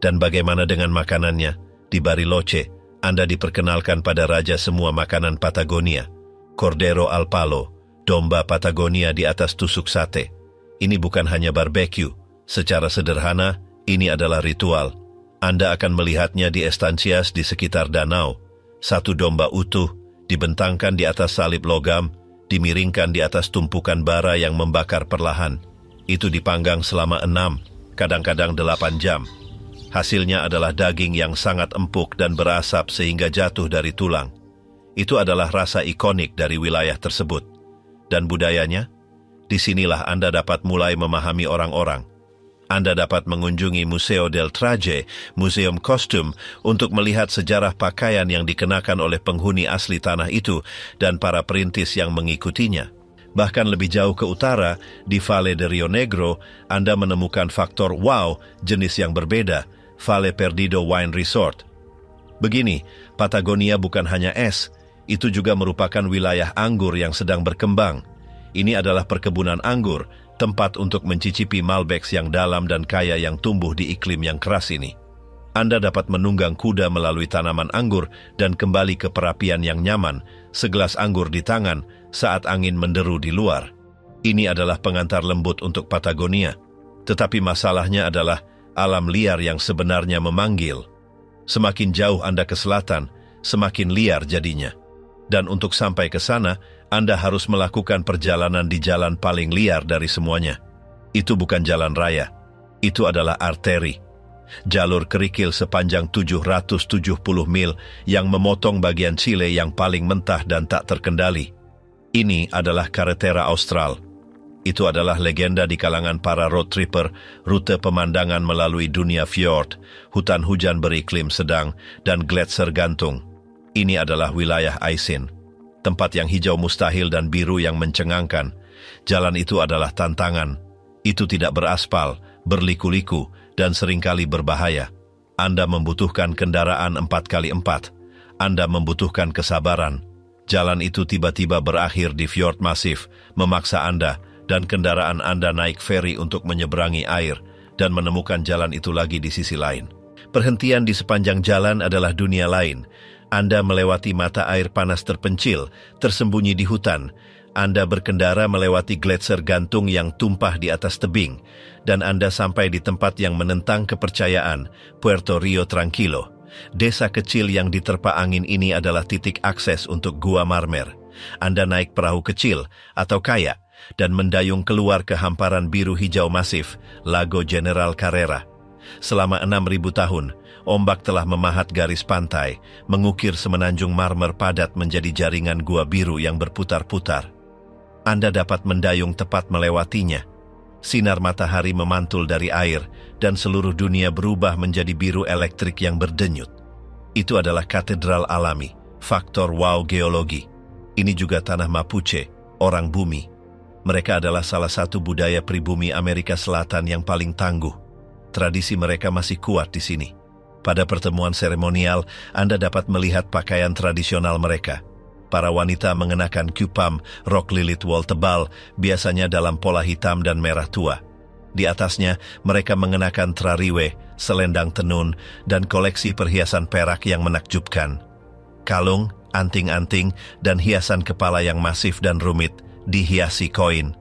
Dan bagaimana dengan makanannya? Di Bariloche, Anda diperkenalkan pada raja semua makanan Patagonia. Cordero al palo, domba Patagonia di atas tusuk sate. Ini bukan hanya barbeque. Secara sederhana, ini adalah ritual. Anda akan melihatnya di estancias di sekitar danau. Satu domba utuh, dibentangkan di atas salib logam, dimiringkan di atas tumpukan bara yang membakar perlahan. Itu dipanggang selama 6, kadang-kadang 8 jam. Hasilnya adalah daging yang sangat empuk dan berasap sehingga jatuh dari tulang. Itu adalah rasa ikonik dari wilayah tersebut. Dan budayanya? Disinilah Anda dapat mulai memahami orang-orang. Anda dapat mengunjungi Museo del Traje, museum kostum, untuk melihat sejarah pakaian yang dikenakan oleh penghuni asli tanah itu dan para perintis yang mengikutinya. Bahkan lebih jauh ke utara, di Valle de Rio Negro, Anda menemukan faktor wow jenis yang berbeda, Valle Perdido Wine Resort. Begini, Patagonia bukan hanya es, itu juga merupakan wilayah anggur yang sedang berkembang. Ini adalah perkebunan anggur, tempat untuk mencicipi Malbecs yang dalam dan kaya yang tumbuh di iklim yang keras ini. Anda dapat menunggang kuda melalui tanaman anggur dan kembali ke perapian yang nyaman, segelas anggur di tangan saat angin menderu di luar. Ini adalah pengantar lembut untuk Patagonia. Tetapi masalahnya adalah alam liar yang sebenarnya memanggil. Semakin jauh Anda ke selatan, semakin liar jadinya. Dan untuk sampai ke sana, Anda harus melakukan perjalanan di jalan paling liar dari semuanya. Itu bukan jalan raya. Itu adalah arteri. Jalur kerikil sepanjang 770 mil yang memotong bagian Chile yang paling mentah dan tak terkendali. Ini adalah Carretera Austral. Itu adalah legenda di kalangan para road tripper, rute pemandangan melalui dunia fjord, hutan hujan beriklim sedang, dan gletser gantung. Ini adalah wilayah Aisin, tempat yang hijau mustahil dan biru yang mencengangkan. Jalan itu adalah tantangan. Itu tidak beraspal, berliku-liku, dan seringkali berbahaya. Anda membutuhkan kendaraan 4x4. Anda membutuhkan kesabaran. Jalan itu tiba-tiba berakhir di fjord masif, memaksa Anda dan kendaraan Anda naik feri untuk menyeberangi air dan menemukan jalan itu lagi di sisi lain. Perhentian di sepanjang jalan adalah dunia lain. Anda melewati mata air panas terpencil, tersembunyi di hutan. Anda berkendara melewati gletser gantung yang tumpah di atas tebing, dan Anda sampai di tempat yang menentang kepercayaan, Puerto Rio Tranquilo. Desa kecil yang diterpa angin ini adalah titik akses untuk Gua Marmer. Anda naik perahu kecil atau kayak dan mendayung keluar ke hamparan biru hijau masif, Lago General Carrera. Selama 6.000 tahun, ombak telah memahat garis pantai, mengukir semenanjung marmer padat menjadi jaringan gua biru yang berputar-putar. Anda dapat mendayung tepat melewatinya. Sinar matahari memantul dari air, dan seluruh dunia berubah menjadi biru elektrik yang berdenyut. Itu adalah katedral alami, faktor wow geologi. Ini juga tanah Mapuche, orang bumi. Mereka adalah salah satu budaya pribumi Amerika Selatan yang paling tangguh. Tradisi mereka masih kuat di sini. Pada pertemuan seremonial, Anda dapat melihat pakaian tradisional mereka. Para wanita mengenakan cupam, rok lilit wol tebal, biasanya dalam pola hitam dan merah tua. Di atasnya, mereka mengenakan trariwe, selendang tenun, dan koleksi perhiasan perak yang menakjubkan. Kalung, anting-anting, dan hiasan kepala yang masif dan rumit, dihiasi koin.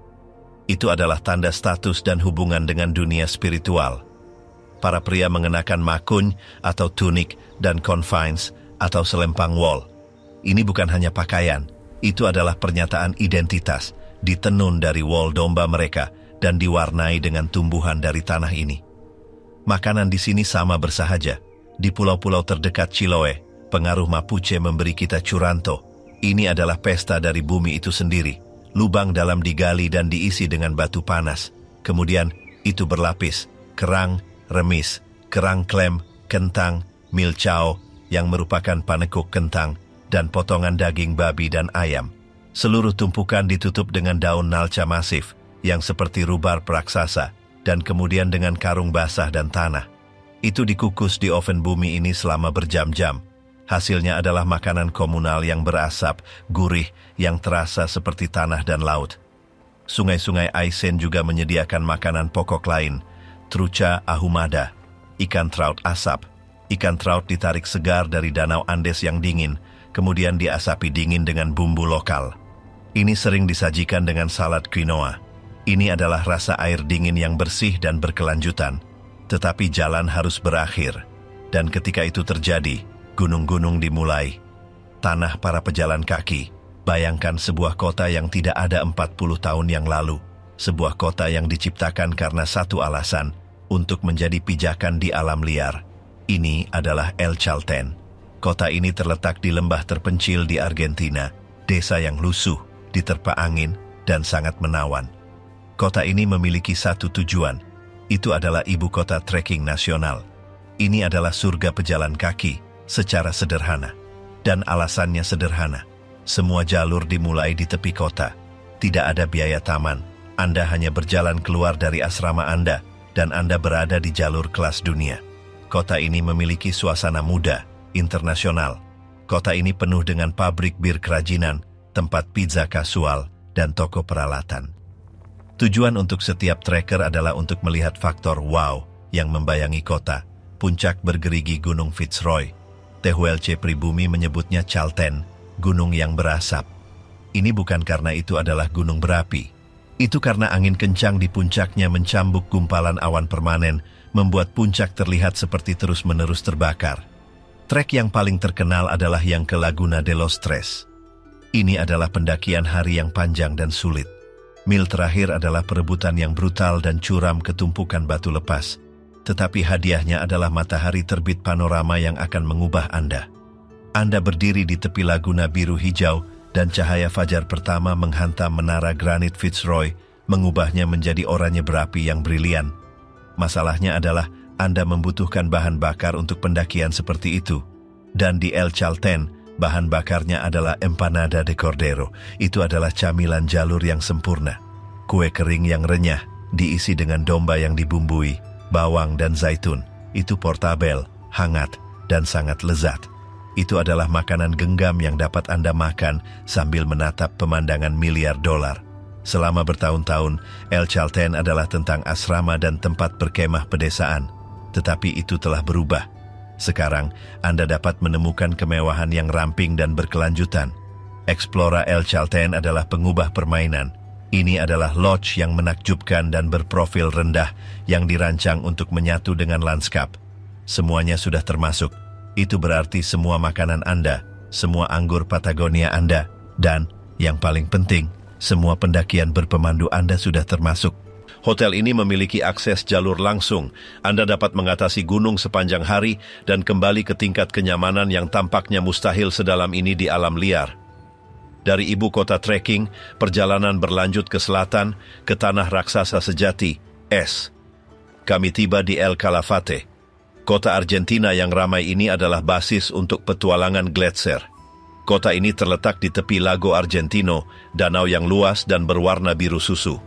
Itu adalah tanda status dan hubungan dengan dunia spiritual. Para pria mengenakan makuny atau tunik dan confines atau selempang wol. Ini bukan hanya pakaian, itu adalah pernyataan identitas, ditenun dari wol domba mereka dan diwarnai dengan tumbuhan dari tanah ini. Makanan di sini sama bersahaja. Di pulau-pulau terdekat Chiloé, pengaruh Mapuche memberi kita curanto. Ini adalah pesta dari bumi itu sendiri. Lubang dalam digali dan diisi dengan batu panas. Kemudian itu berlapis, kerang, remis, kerang klem, kentang, milcao, yang merupakan panekuk kentang, dan potongan daging babi dan ayam. Seluruh tumpukan ditutup dengan daun nalca masif, yang seperti rubar raksasa, dan kemudian dengan karung basah dan tanah. Itu dikukus di oven bumi ini selama berjam-jam. Hasilnya adalah makanan komunal yang berasap, gurih, yang terasa seperti tanah dan laut. Sungai-sungai Aisen juga menyediakan makanan pokok lain, trucha ahumada, ikan traut asap. Ikan traut ditarik segar dari danau Andes yang dingin, kemudian diasapi dingin dengan bumbu lokal. Ini sering disajikan dengan salad quinoa. Ini adalah rasa air dingin yang bersih dan berkelanjutan. Tetapi jalan harus berakhir. Dan ketika itu terjadi, gunung-gunung dimulai. Tanah para pejalan kaki. Bayangkan sebuah kota yang tidak ada 40 tahun yang lalu. Sebuah kota yang diciptakan karena satu alasan, untuk menjadi pijakan di alam liar. Ini adalah El Chalten. Kota ini terletak di lembah terpencil di Argentina, desa yang lusuh, diterpa angin, dan sangat menawan. Kota ini memiliki satu tujuan, itu adalah ibu kota trekking nasional. Ini adalah surga pejalan kaki, secara sederhana. Dan alasannya sederhana. Semua jalur dimulai di tepi kota. Tidak ada biaya taman. Anda hanya berjalan keluar dari asrama Anda, dan Anda berada di jalur kelas dunia. Kota ini memiliki suasana muda, internasional. Kota ini penuh dengan pabrik bir kerajinan, tempat pizza kasual, dan toko peralatan. Tujuan untuk setiap trekker adalah untuk melihat faktor wow yang membayangi kota. Puncak bergerigi Gunung Fitzroy. THLC pribumi menyebutnya Chalten, gunung yang berasap. Ini bukan karena itu adalah gunung berapi. Itu karena angin kencang di puncaknya mencambuk gumpalan awan permanen, membuat puncak terlihat seperti terus-menerus terbakar. Trek yang paling terkenal adalah yang ke Laguna de los Tres. Ini adalah pendakian hari yang panjang dan sulit. Mil terakhir adalah perebutan yang brutal dan curam ke tumpukan batu lepas. Tetapi hadiahnya adalah matahari terbit panorama yang akan mengubah Anda. Anda berdiri di tepi laguna biru hijau dan cahaya fajar pertama menghantam menara granit Fitzroy, mengubahnya menjadi oranye berapi yang brilian. Masalahnya adalah Anda membutuhkan bahan bakar untuk pendakian seperti itu. Dan di El Chaltén, bahan bakarnya adalah empanada de cordero. Itu adalah camilan jalur yang sempurna. Kue kering yang renyah, diisi dengan domba yang dibumbui, bawang dan zaitun. Itu portabel, hangat, dan sangat lezat. Itu adalah makanan genggam yang dapat Anda makan sambil menatap pemandangan miliar dolar. Selama bertahun-tahun, El Chaltén adalah tentang asrama dan tempat berkemah pedesaan. Tetapi itu telah berubah. Sekarang, Anda dapat menemukan kemewahan yang ramping dan berkelanjutan. Explora El Chaltén adalah pengubah permainan. Ini adalah lodge yang menakjubkan dan berprofil rendah yang dirancang untuk menyatu dengan lanskap. Semuanya sudah termasuk. Itu berarti semua makanan Anda, semua anggur Patagonia Anda, dan, yang paling penting, semua pendakian berpemandu Anda sudah termasuk. Hotel ini memiliki akses jalur langsung. Anda dapat mengatasi gunung sepanjang hari dan kembali ke tingkat kenyamanan yang tampaknya mustahil sedalam ini di alam liar. Dari ibu kota trekking, perjalanan berlanjut ke selatan, ke tanah raksasa sejati, es. Kami tiba di El Calafate. Kota Argentina yang ramai ini adalah basis untuk petualangan gletser. Kota ini terletak di tepi Lago Argentino, danau yang luas dan berwarna biru susu.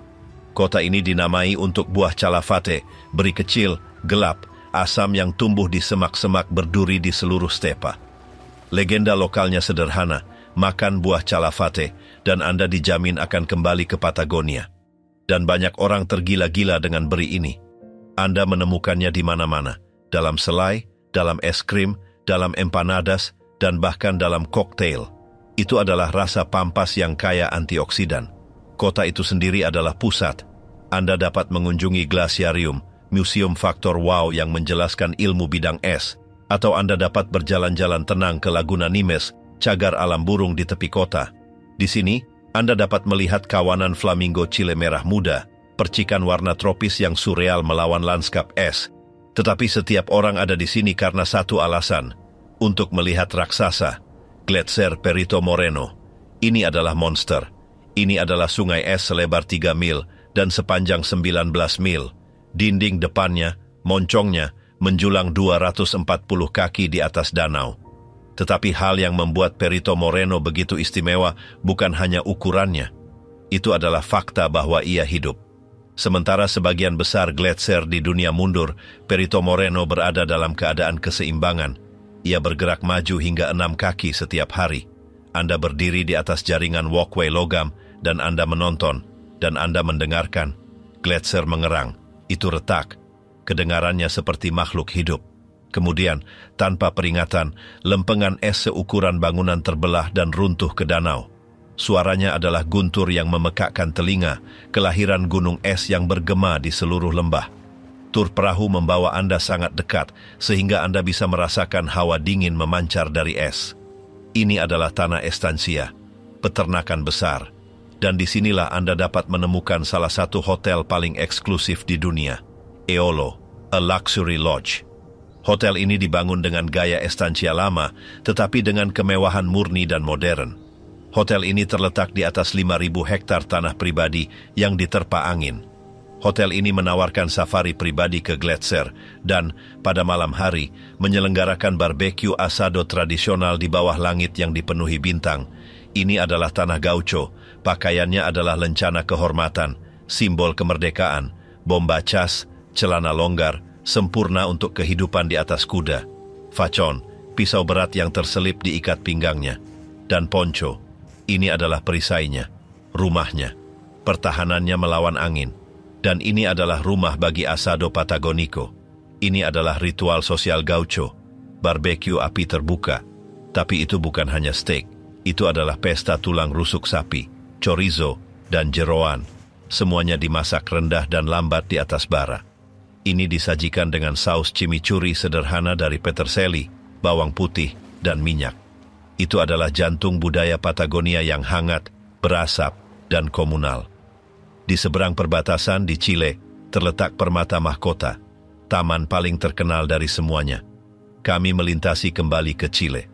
Kota ini dinamai untuk buah Calafate, beri kecil, gelap, asam yang tumbuh di semak-semak berduri di seluruh stepa. Legenda lokalnya sederhana, makan buah Calafate, dan Anda dijamin akan kembali ke Patagonia. Dan banyak orang tergila-gila dengan beri ini. Anda menemukannya di mana-mana. Dalam selai, dalam es krim, dalam empanadas, dan bahkan dalam koktail. Itu adalah rasa pampas yang kaya antioksidan. Kota itu sendiri adalah pusat. Anda dapat mengunjungi glasiarium, museum faktor wow yang menjelaskan ilmu bidang es, atau Anda dapat berjalan-jalan tenang ke Laguna Nimes, cagar alam burung di tepi kota. Di sini, Anda dapat melihat kawanan flamingo Chile merah muda, percikan warna tropis yang surreal melawan lanskap es. Tetapi setiap orang ada di sini karena satu alasan, untuk melihat raksasa, Gletser Perito Moreno. Ini adalah monster. Ini adalah sungai es selebar 3 mil dan sepanjang 19 mil. Dinding depannya, moncongnya, menjulang 240 kaki di atas danau. Tetapi hal yang membuat Perito Moreno begitu istimewa bukan hanya ukurannya. Itu adalah fakta bahwa ia hidup. Sementara sebagian besar gletser di dunia mundur, Perito Moreno berada dalam keadaan keseimbangan. Ia bergerak maju hingga 6 kaki setiap hari. Anda berdiri di atas jaringan walkway logam, dan Anda menonton, dan Anda mendengarkan. Gletser mengerang, itu retak. Kedengarannya seperti makhluk hidup. Kemudian, tanpa peringatan, lempengan es seukuran bangunan terbelah dan runtuh ke danau. Suaranya adalah guntur yang memekakkan telinga, kelahiran gunung es yang bergema di seluruh lembah. Tur perahu membawa Anda sangat dekat, sehingga Anda bisa merasakan hawa dingin memancar dari es. Ini adalah tanah estancia, peternakan besar, dan disinilah Anda dapat menemukan salah satu hotel paling eksklusif di dunia, Eolo, a luxury lodge. Hotel ini dibangun dengan gaya estancia lama, tetapi dengan kemewahan murni dan modern. Hotel ini terletak di atas 5.000 hektar tanah pribadi yang diterpa angin. Hotel ini menawarkan safari pribadi ke gletser dan, pada malam hari, menyelenggarakan barbeque asado tradisional di bawah langit yang dipenuhi bintang. Ini adalah tanah gaucho, pakaiannya adalah lencana kehormatan, simbol kemerdekaan, bomba cas, celana longgar, sempurna untuk kehidupan di atas kuda, facon, pisau berat yang terselip di ikat pinggangnya, dan poncho. Ini adalah perisainya, rumahnya, pertahanannya melawan angin. Dan ini adalah rumah bagi asado Patagonico. Ini adalah ritual sosial gaucho, barbeque api terbuka. Tapi itu bukan hanya steak, itu adalah pesta tulang rusuk sapi, chorizo, dan jeroan. Semuanya dimasak rendah dan lambat di atas bara. Ini disajikan dengan saus chimichurri sederhana dari peterseli, bawang putih, dan minyak. Itu adalah jantung budaya Patagonia yang hangat, berasap, dan komunal. Di seberang perbatasan di Chile, terletak permata mahkota. taman paling terkenal dari semuanya. Kami melintasi kembali ke Chile.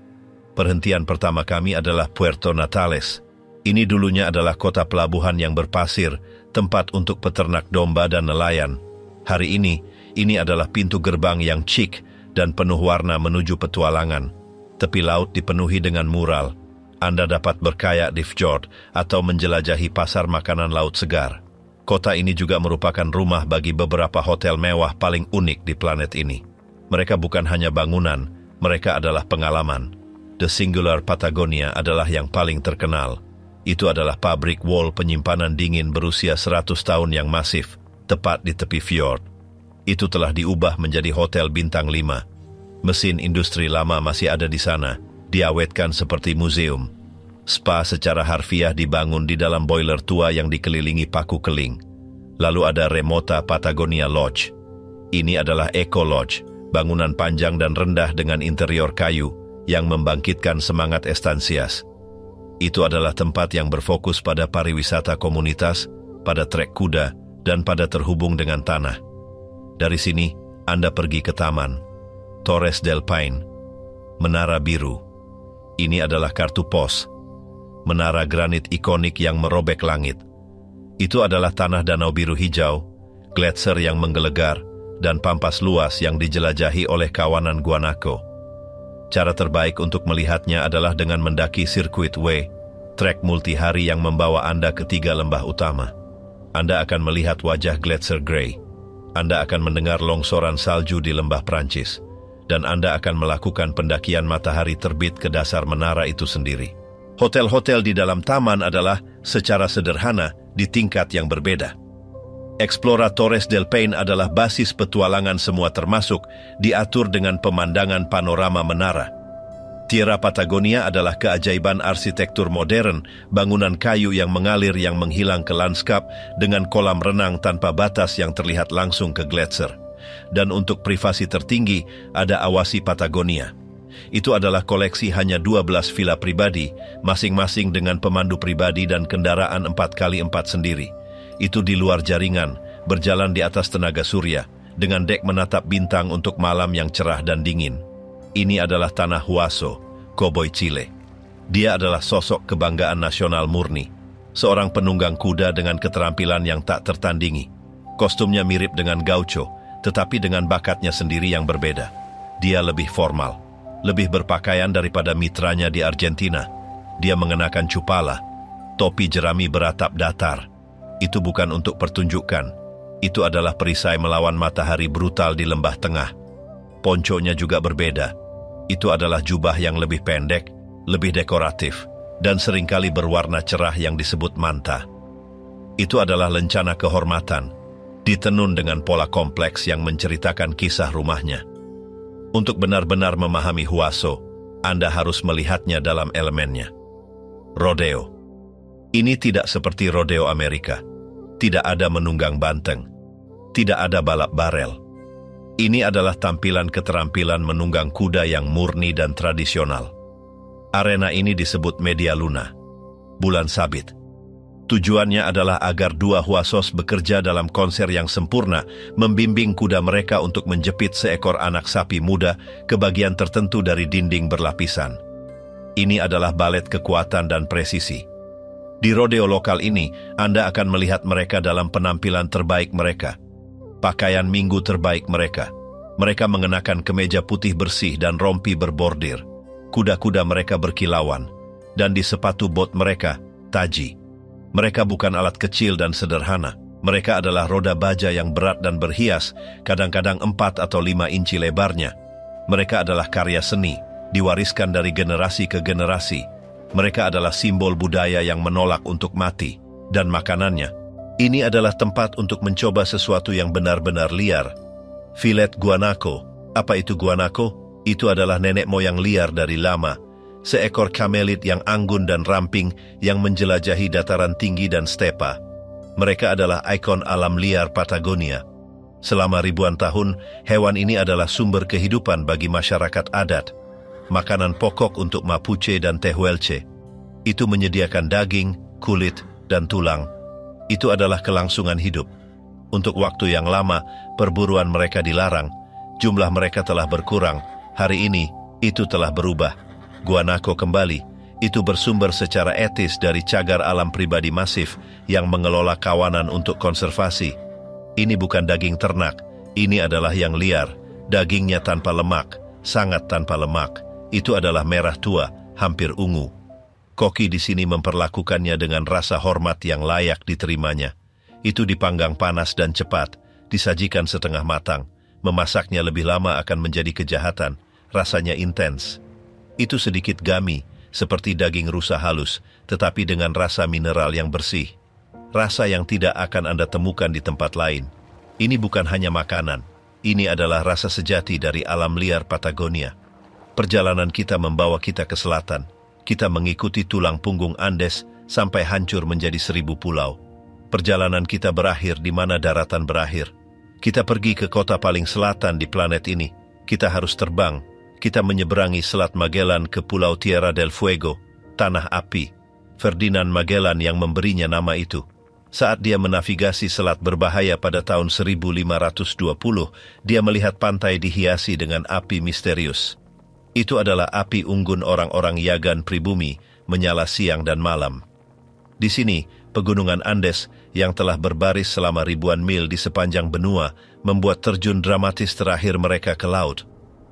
Perhentian pertama kami adalah Puerto Natales. Ini dulunya adalah kota pelabuhan yang berpasir, tempat untuk peternak domba dan nelayan. Hari ini adalah pintu gerbang yang chic dan penuh warna menuju petualangan. Tepi laut dipenuhi dengan mural. Anda dapat berkayak di fjord atau menjelajahi pasar makanan laut segar. Kota ini juga merupakan rumah bagi beberapa hotel mewah paling unik di planet ini. Mereka bukan hanya bangunan, mereka adalah pengalaman. The Singular Patagonia adalah yang paling terkenal. Itu adalah pabrik wol penyimpanan dingin berusia 100 tahun yang masif, tepat di tepi fjord. Itu telah diubah menjadi hotel bintang 5. Mesin industri lama masih ada di sana, diawetkan seperti museum. Spa secara harfiah dibangun di dalam boiler tua yang dikelilingi paku keling. Lalu ada Remota Patagonia Lodge. Ini adalah Eco Lodge, bangunan panjang dan rendah dengan interior kayu yang membangkitkan semangat Estancias. Itu adalah tempat yang berfokus pada pariwisata komunitas, pada trek kuda, dan pada terhubung dengan tanah. Dari sini, Anda pergi ke taman. Torres del Paine, Menara Biru. Ini adalah kartu pos. Menara granit ikonik yang merobek langit. Itu adalah tanah danau biru hijau, gletser yang menggelegar, dan pampas luas yang dijelajahi oleh kawanan guanaco. Cara terbaik untuk melihatnya adalah dengan mendaki Circuit Way, trek multihari yang membawa Anda ke 3 lembah utama. Anda akan melihat wajah Gletser Grey. Anda akan mendengar longsoran salju di lembah Prancis. Dan Anda akan melakukan pendakian matahari terbit ke dasar menara itu sendiri. Hotel-hotel di dalam taman adalah secara sederhana di tingkat yang berbeda. Explora Torres del Paine adalah basis petualangan semua termasuk diatur dengan pemandangan panorama menara. Tierra Patagonia adalah keajaiban arsitektur modern, bangunan kayu yang mengalir yang menghilang ke lanskap dengan kolam renang tanpa batas yang terlihat langsung ke gletser. Dan untuk privasi tertinggi ada Awasi Patagonia. Itu adalah koleksi hanya 12 villa pribadi, masing-masing dengan pemandu pribadi dan kendaraan 4x4 sendiri. Itu di luar jaringan, berjalan di atas tenaga surya, dengan dek menatap bintang untuk malam yang cerah dan dingin. Ini adalah tanah Huaso, Cowboy Chile. Dia adalah sosok kebanggaan nasional murni, seorang penunggang kuda dengan keterampilan yang tak tertandingi. Kostumnya mirip dengan gaucho, tetapi dengan bakatnya sendiri yang berbeda. Dia lebih formal, lebih berpakaian daripada mitranya di Argentina. Dia mengenakan cupala, topi jerami beratap datar. Itu bukan untuk pertunjukan. Itu adalah perisai melawan matahari brutal di lembah tengah. Ponconya juga berbeda. Itu adalah jubah yang lebih pendek, lebih dekoratif, dan seringkali berwarna cerah yang disebut manta. Itu adalah lencana kehormatan, ditenun dengan pola kompleks yang menceritakan kisah rumahnya. Untuk benar-benar memahami Huaso, Anda harus melihatnya dalam elemennya. Rodeo. Ini tidak seperti rodeo Amerika. Tidak ada menunggang banteng. Tidak ada balap barel. Ini adalah tampilan keterampilan menunggang kuda yang murni dan tradisional. Arena ini disebut Media Luna, bulan sabit. Tujuannya adalah agar dua Huasos bekerja dalam konser yang sempurna, membimbing kuda mereka untuk menjepit seekor anak sapi muda ke bagian tertentu dari dinding berlapisan. Ini adalah balet kekuatan dan presisi. Di rodeo lokal ini, Anda akan melihat mereka dalam penampilan terbaik mereka. Pakaian minggu terbaik mereka. Mereka mengenakan kemeja putih bersih dan rompi berbordir. Kuda-kuda mereka berkilauan. Dan di sepatu bot mereka, taji. Mereka bukan alat kecil dan sederhana. Mereka adalah roda baja yang berat dan berhias, kadang-kadang 4 atau 5 inci lebarnya. Mereka adalah karya seni, diwariskan dari generasi ke generasi. Mereka adalah simbol budaya yang menolak untuk mati. Dan makanannya, ini adalah tempat untuk mencoba sesuatu yang benar-benar liar. Filet guanaco. Apa itu guanaco? Itu adalah nenek moyang liar dari lama. Seekor kamelit yang anggun dan ramping yang menjelajahi dataran tinggi dan stepa. Mereka adalah ikon alam liar Patagonia. Selama ribuan tahun, hewan ini adalah sumber kehidupan bagi masyarakat adat. Makanan pokok untuk Mapuche dan Tehuelche. Itu menyediakan daging, kulit, dan tulang. Itu adalah kelangsungan hidup. Untuk waktu yang lama, perburuan mereka dilarang. Jumlah mereka telah berkurang. Hari ini, itu telah berubah. Guanaco kembali. Itu bersumber secara etis dari cagar alam pribadi masif yang mengelola kawanan untuk konservasi. Ini bukan daging ternak. Ini adalah yang liar. Dagingnya tanpa lemak, sangat tanpa lemak. Itu adalah merah tua, hampir ungu. Koki di sini memperlakukannya dengan rasa hormat yang layak diterimanya. Itu dipanggang panas dan cepat, disajikan setengah matang. Memasaknya lebih lama akan menjadi kejahatan, rasanya intens. Itu sedikit gami, seperti daging rusa halus, tetapi dengan rasa mineral yang bersih. Rasa yang tidak akan Anda temukan di tempat lain. Ini bukan hanya makanan, ini adalah rasa sejati dari alam liar Patagonia. Perjalanan kita membawa kita ke selatan. Kita mengikuti tulang punggung Andes sampai hancur menjadi 1000 pulau. Perjalanan kita berakhir di mana daratan berakhir. Kita pergi ke kota paling selatan di planet ini. Kita harus terbang. Kita menyeberangi Selat Magellan ke Pulau Tierra del Fuego, Tanah Api. Ferdinand Magellan yang memberinya nama itu. Saat dia menavigasi selat berbahaya pada tahun 1520, dia melihat pantai dihiasi dengan api misterius. Itu adalah api unggun orang-orang Yagan pribumi, menyala siang dan malam. Di sini, pegunungan Andes yang telah berbaris selama ribuan mil di sepanjang benua membuat terjun dramatis terakhir mereka ke laut.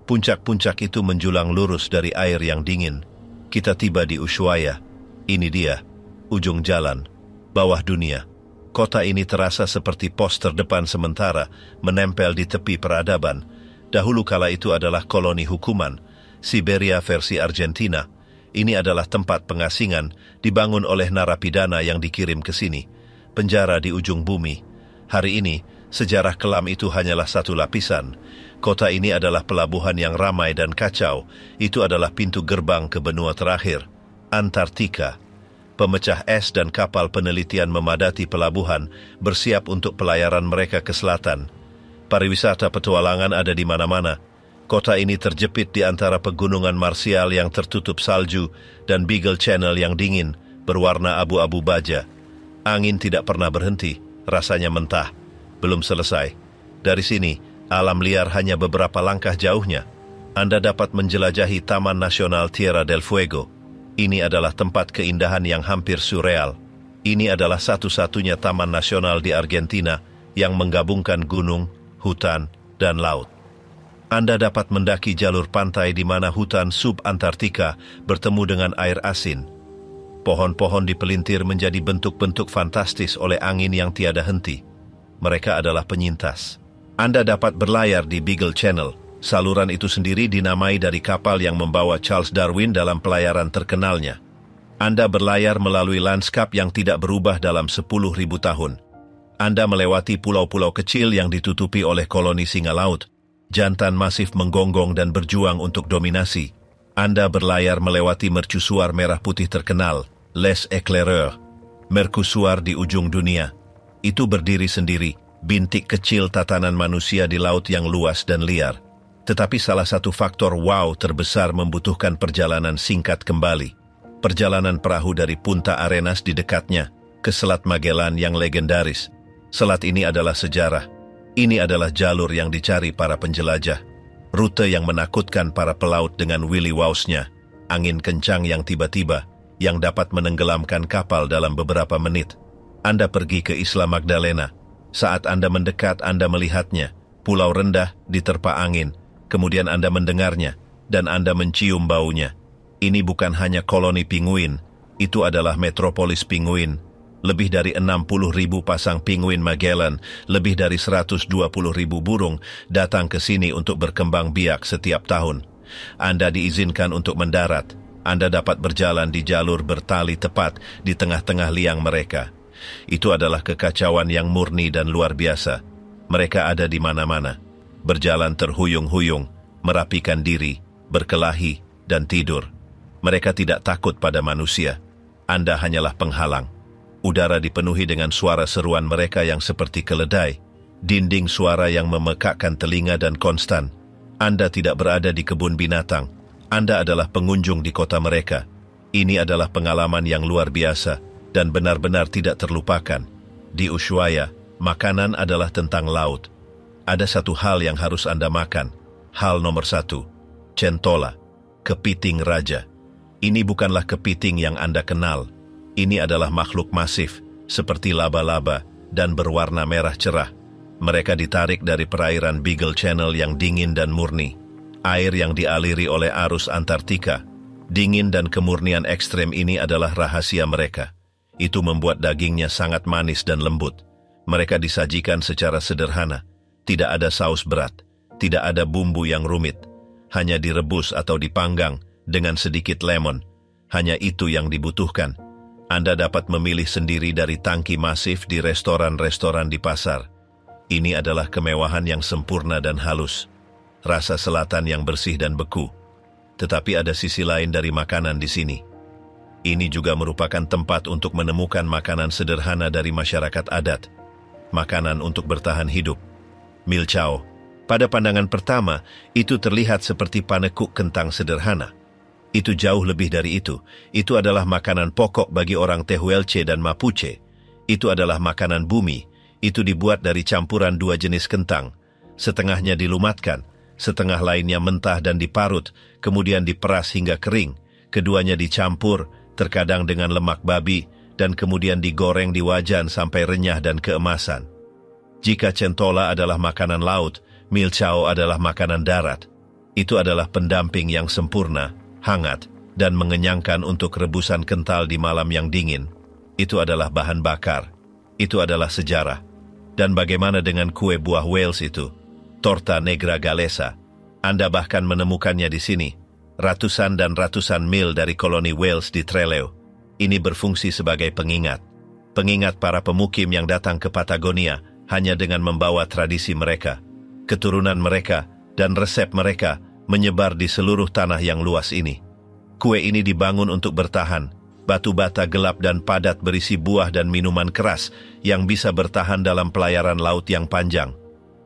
Puncak-puncak itu menjulang lurus dari air yang dingin. Kita tiba di Ushuaia. Ini dia, ujung jalan, bawah dunia. Kota ini terasa seperti pos terdepan sementara, menempel di tepi peradaban. Dahulu kala itu adalah koloni hukuman, Siberia versi Argentina. Ini adalah tempat pengasingan, dibangun oleh narapidana yang dikirim ke sini. Penjara di ujung bumi. Hari ini, sejarah kelam itu hanyalah satu lapisan. Kota ini adalah pelabuhan yang ramai dan kacau. Itu adalah pintu gerbang ke benua terakhir, Antartika. Pemecah es dan kapal penelitian memadati pelabuhan, bersiap untuk pelayaran mereka ke selatan. Pariwisata petualangan ada di mana-mana. Kota ini terjepit di antara pegunungan marsial yang tertutup salju dan Beagle Channel yang dingin, berwarna abu-abu baja. Angin tidak pernah berhenti, rasanya mentah. Belum selesai. Dari sini, alam liar hanya beberapa langkah jauhnya. Anda dapat menjelajahi Taman Nasional Tierra del Fuego. Ini adalah tempat keindahan yang hampir surreal. Ini adalah satu-satunya taman nasional di Argentina yang menggabungkan gunung, hutan, dan laut. Anda dapat mendaki jalur pantai di mana hutan sub-Antartika bertemu dengan air asin. Pohon-pohon dipelintir menjadi bentuk-bentuk fantastis oleh angin yang tiada henti. Mereka adalah penyintas. Anda dapat berlayar di Beagle Channel. Saluran itu sendiri dinamai dari kapal yang membawa Charles Darwin dalam pelayaran terkenalnya. Anda berlayar melalui lanskap yang tidak berubah dalam 10.000 tahun. Anda melewati pulau-pulau kecil yang ditutupi oleh koloni singa laut. Jantan masif menggonggong dan berjuang untuk dominasi. Anda berlayar melewati mercusuar merah putih terkenal, Les Éclaireurs. Mercusuar di ujung dunia. Itu berdiri sendiri, bintik kecil tatanan manusia di laut yang luas dan liar. Tetapi salah satu faktor wow terbesar membutuhkan perjalanan singkat kembali. Perjalanan perahu dari Punta Arenas di dekatnya, ke Selat Magellan yang legendaris. Selat ini adalah sejarah. Ini adalah jalur yang dicari para penjelajah. Rute yang menakutkan para pelaut dengan Willy Waus-nya. Angin kencang yang tiba-tiba, yang dapat menenggelamkan kapal dalam beberapa menit. Anda pergi ke Isla Magdalena. Saat Anda mendekat, Anda melihatnya. Pulau rendah, diterpa angin. Kemudian Anda mendengarnya, dan Anda mencium baunya. Ini bukan hanya koloni pinguin, itu adalah metropolis pinguin. Lebih dari 60.000 pasang pinguin Magellan, lebih dari 120.000 burung datang ke sini untuk berkembang biak setiap tahun. Anda diizinkan untuk mendarat. Anda dapat berjalan di jalur bertali tepat di tengah-tengah liang mereka. Itu adalah kekacauan yang murni dan luar biasa. Mereka ada di mana-mana. Berjalan terhuyung-huyung, merapikan diri, berkelahi, dan tidur. Mereka tidak takut pada manusia. Anda hanyalah penghalang. Udara dipenuhi dengan suara seruan mereka yang seperti keledai. Dinding suara yang memekakkan telinga dan konstan. Anda tidak berada di kebun binatang. Anda adalah pengunjung di kota mereka. Ini adalah pengalaman yang luar biasa dan benar-benar tidak terlupakan. Di Ushuaia, Makanan adalah tentang laut. Ada satu hal yang harus Anda makan. Hal nomor 1, centola, kepiting raja. Ini bukanlah kepiting yang Anda kenal. Ini adalah makhluk masif, seperti laba-laba dan berwarna merah cerah. Mereka ditarik dari perairan Beagle Channel yang dingin dan murni. Air yang dialiri oleh arus Antartika. Dingin dan kemurnian ekstrem ini adalah rahasia mereka. Itu membuat dagingnya sangat manis dan lembut. Mereka disajikan secara sederhana. Tidak ada saus berat. Tidak ada bumbu yang rumit. Hanya direbus atau dipanggang dengan sedikit lemon. Hanya itu yang dibutuhkan. Anda dapat memilih sendiri dari tangki masif di restoran-restoran di pasar. Ini adalah kemewahan yang sempurna dan halus. Rasa selatan yang bersih dan beku. Tetapi ada sisi lain dari makanan di sini. Ini juga merupakan tempat untuk menemukan makanan sederhana dari masyarakat adat. Makanan untuk bertahan hidup. Milchao. Pada pandangan pertama, itu terlihat seperti panekuk kentang sederhana. Itu jauh lebih dari itu. Itu adalah makanan pokok bagi orang Tehuelche dan Mapuche. Itu adalah makanan bumi. Itu dibuat dari campuran dua jenis kentang. Setengahnya dilumatkan, setengah lainnya mentah dan diparut, kemudian diperas hingga kering. Keduanya dicampur, terkadang dengan lemak babi, dan kemudian digoreng di wajan sampai renyah dan keemasan. Jika centola adalah makanan laut, milchao adalah makanan darat. Itu adalah pendamping yang sempurna, hangat, dan mengenyangkan untuk rebusan kental di malam yang dingin. Itu adalah bahan bakar. Itu adalah sejarah. Dan bagaimana dengan kue buah Wales itu? Torta Negra Galesa. Anda bahkan menemukannya di sini. Ratusan dan ratusan mil dari koloni Wales di Trelew. Ini berfungsi sebagai pengingat. Pengingat para pemukim yang datang ke Patagonia hanya dengan membawa tradisi mereka. Keturunan mereka dan resep mereka menyebar di seluruh tanah yang luas ini. Kue ini dibangun untuk bertahan. Batu bata gelap dan padat berisi buah dan minuman keras yang bisa bertahan dalam pelayaran laut yang panjang.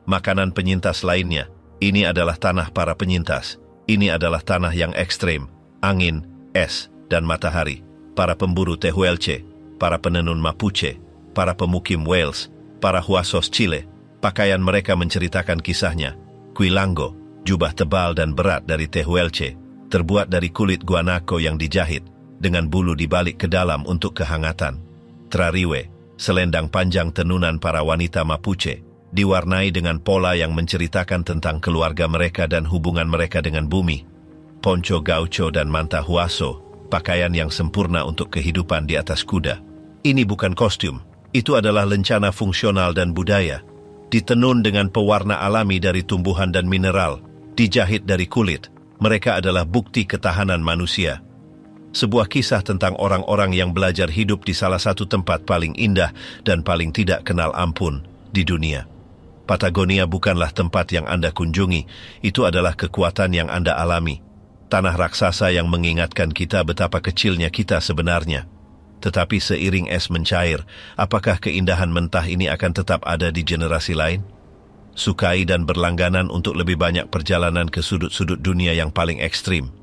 Makanan penyintas lainnya, ini adalah tanah para penyintas. Ini adalah tanah yang ekstrem, angin, es, dan matahari. Para pemburu Tehuelche, para penenun Mapuche, para pemukim Wales, para Huasos Chile. Pakaian mereka menceritakan kisahnya. Cuilango, jubah tebal dan berat dari Tehuelche, terbuat dari kulit guanaco yang dijahit, dengan bulu dibalik ke dalam untuk kehangatan. Trariwe, selendang panjang tenunan para wanita Mapuche, diwarnai dengan pola yang menceritakan tentang keluarga mereka dan hubungan mereka dengan bumi. Poncho gaucho dan manta huaso, pakaian yang sempurna untuk kehidupan di atas kuda. Ini bukan kostum, itu adalah lencana fungsional dan budaya. Ditenun dengan pewarna alami dari tumbuhan dan mineral, dijahit dari kulit. Mereka adalah bukti ketahanan manusia. Sebuah kisah tentang orang-orang yang belajar hidup di salah satu tempat paling indah dan paling tidak kenal ampun di dunia. Patagonia bukanlah tempat yang Anda kunjungi, itu adalah kekuatan yang Anda alami. Tanah raksasa yang mengingatkan kita betapa kecilnya kita sebenarnya. Tetapi seiring es mencair, apakah keindahan mentah ini akan tetap ada di generasi lain? Sukai dan berlangganan untuk lebih banyak perjalanan ke sudut-sudut dunia yang paling ekstrim.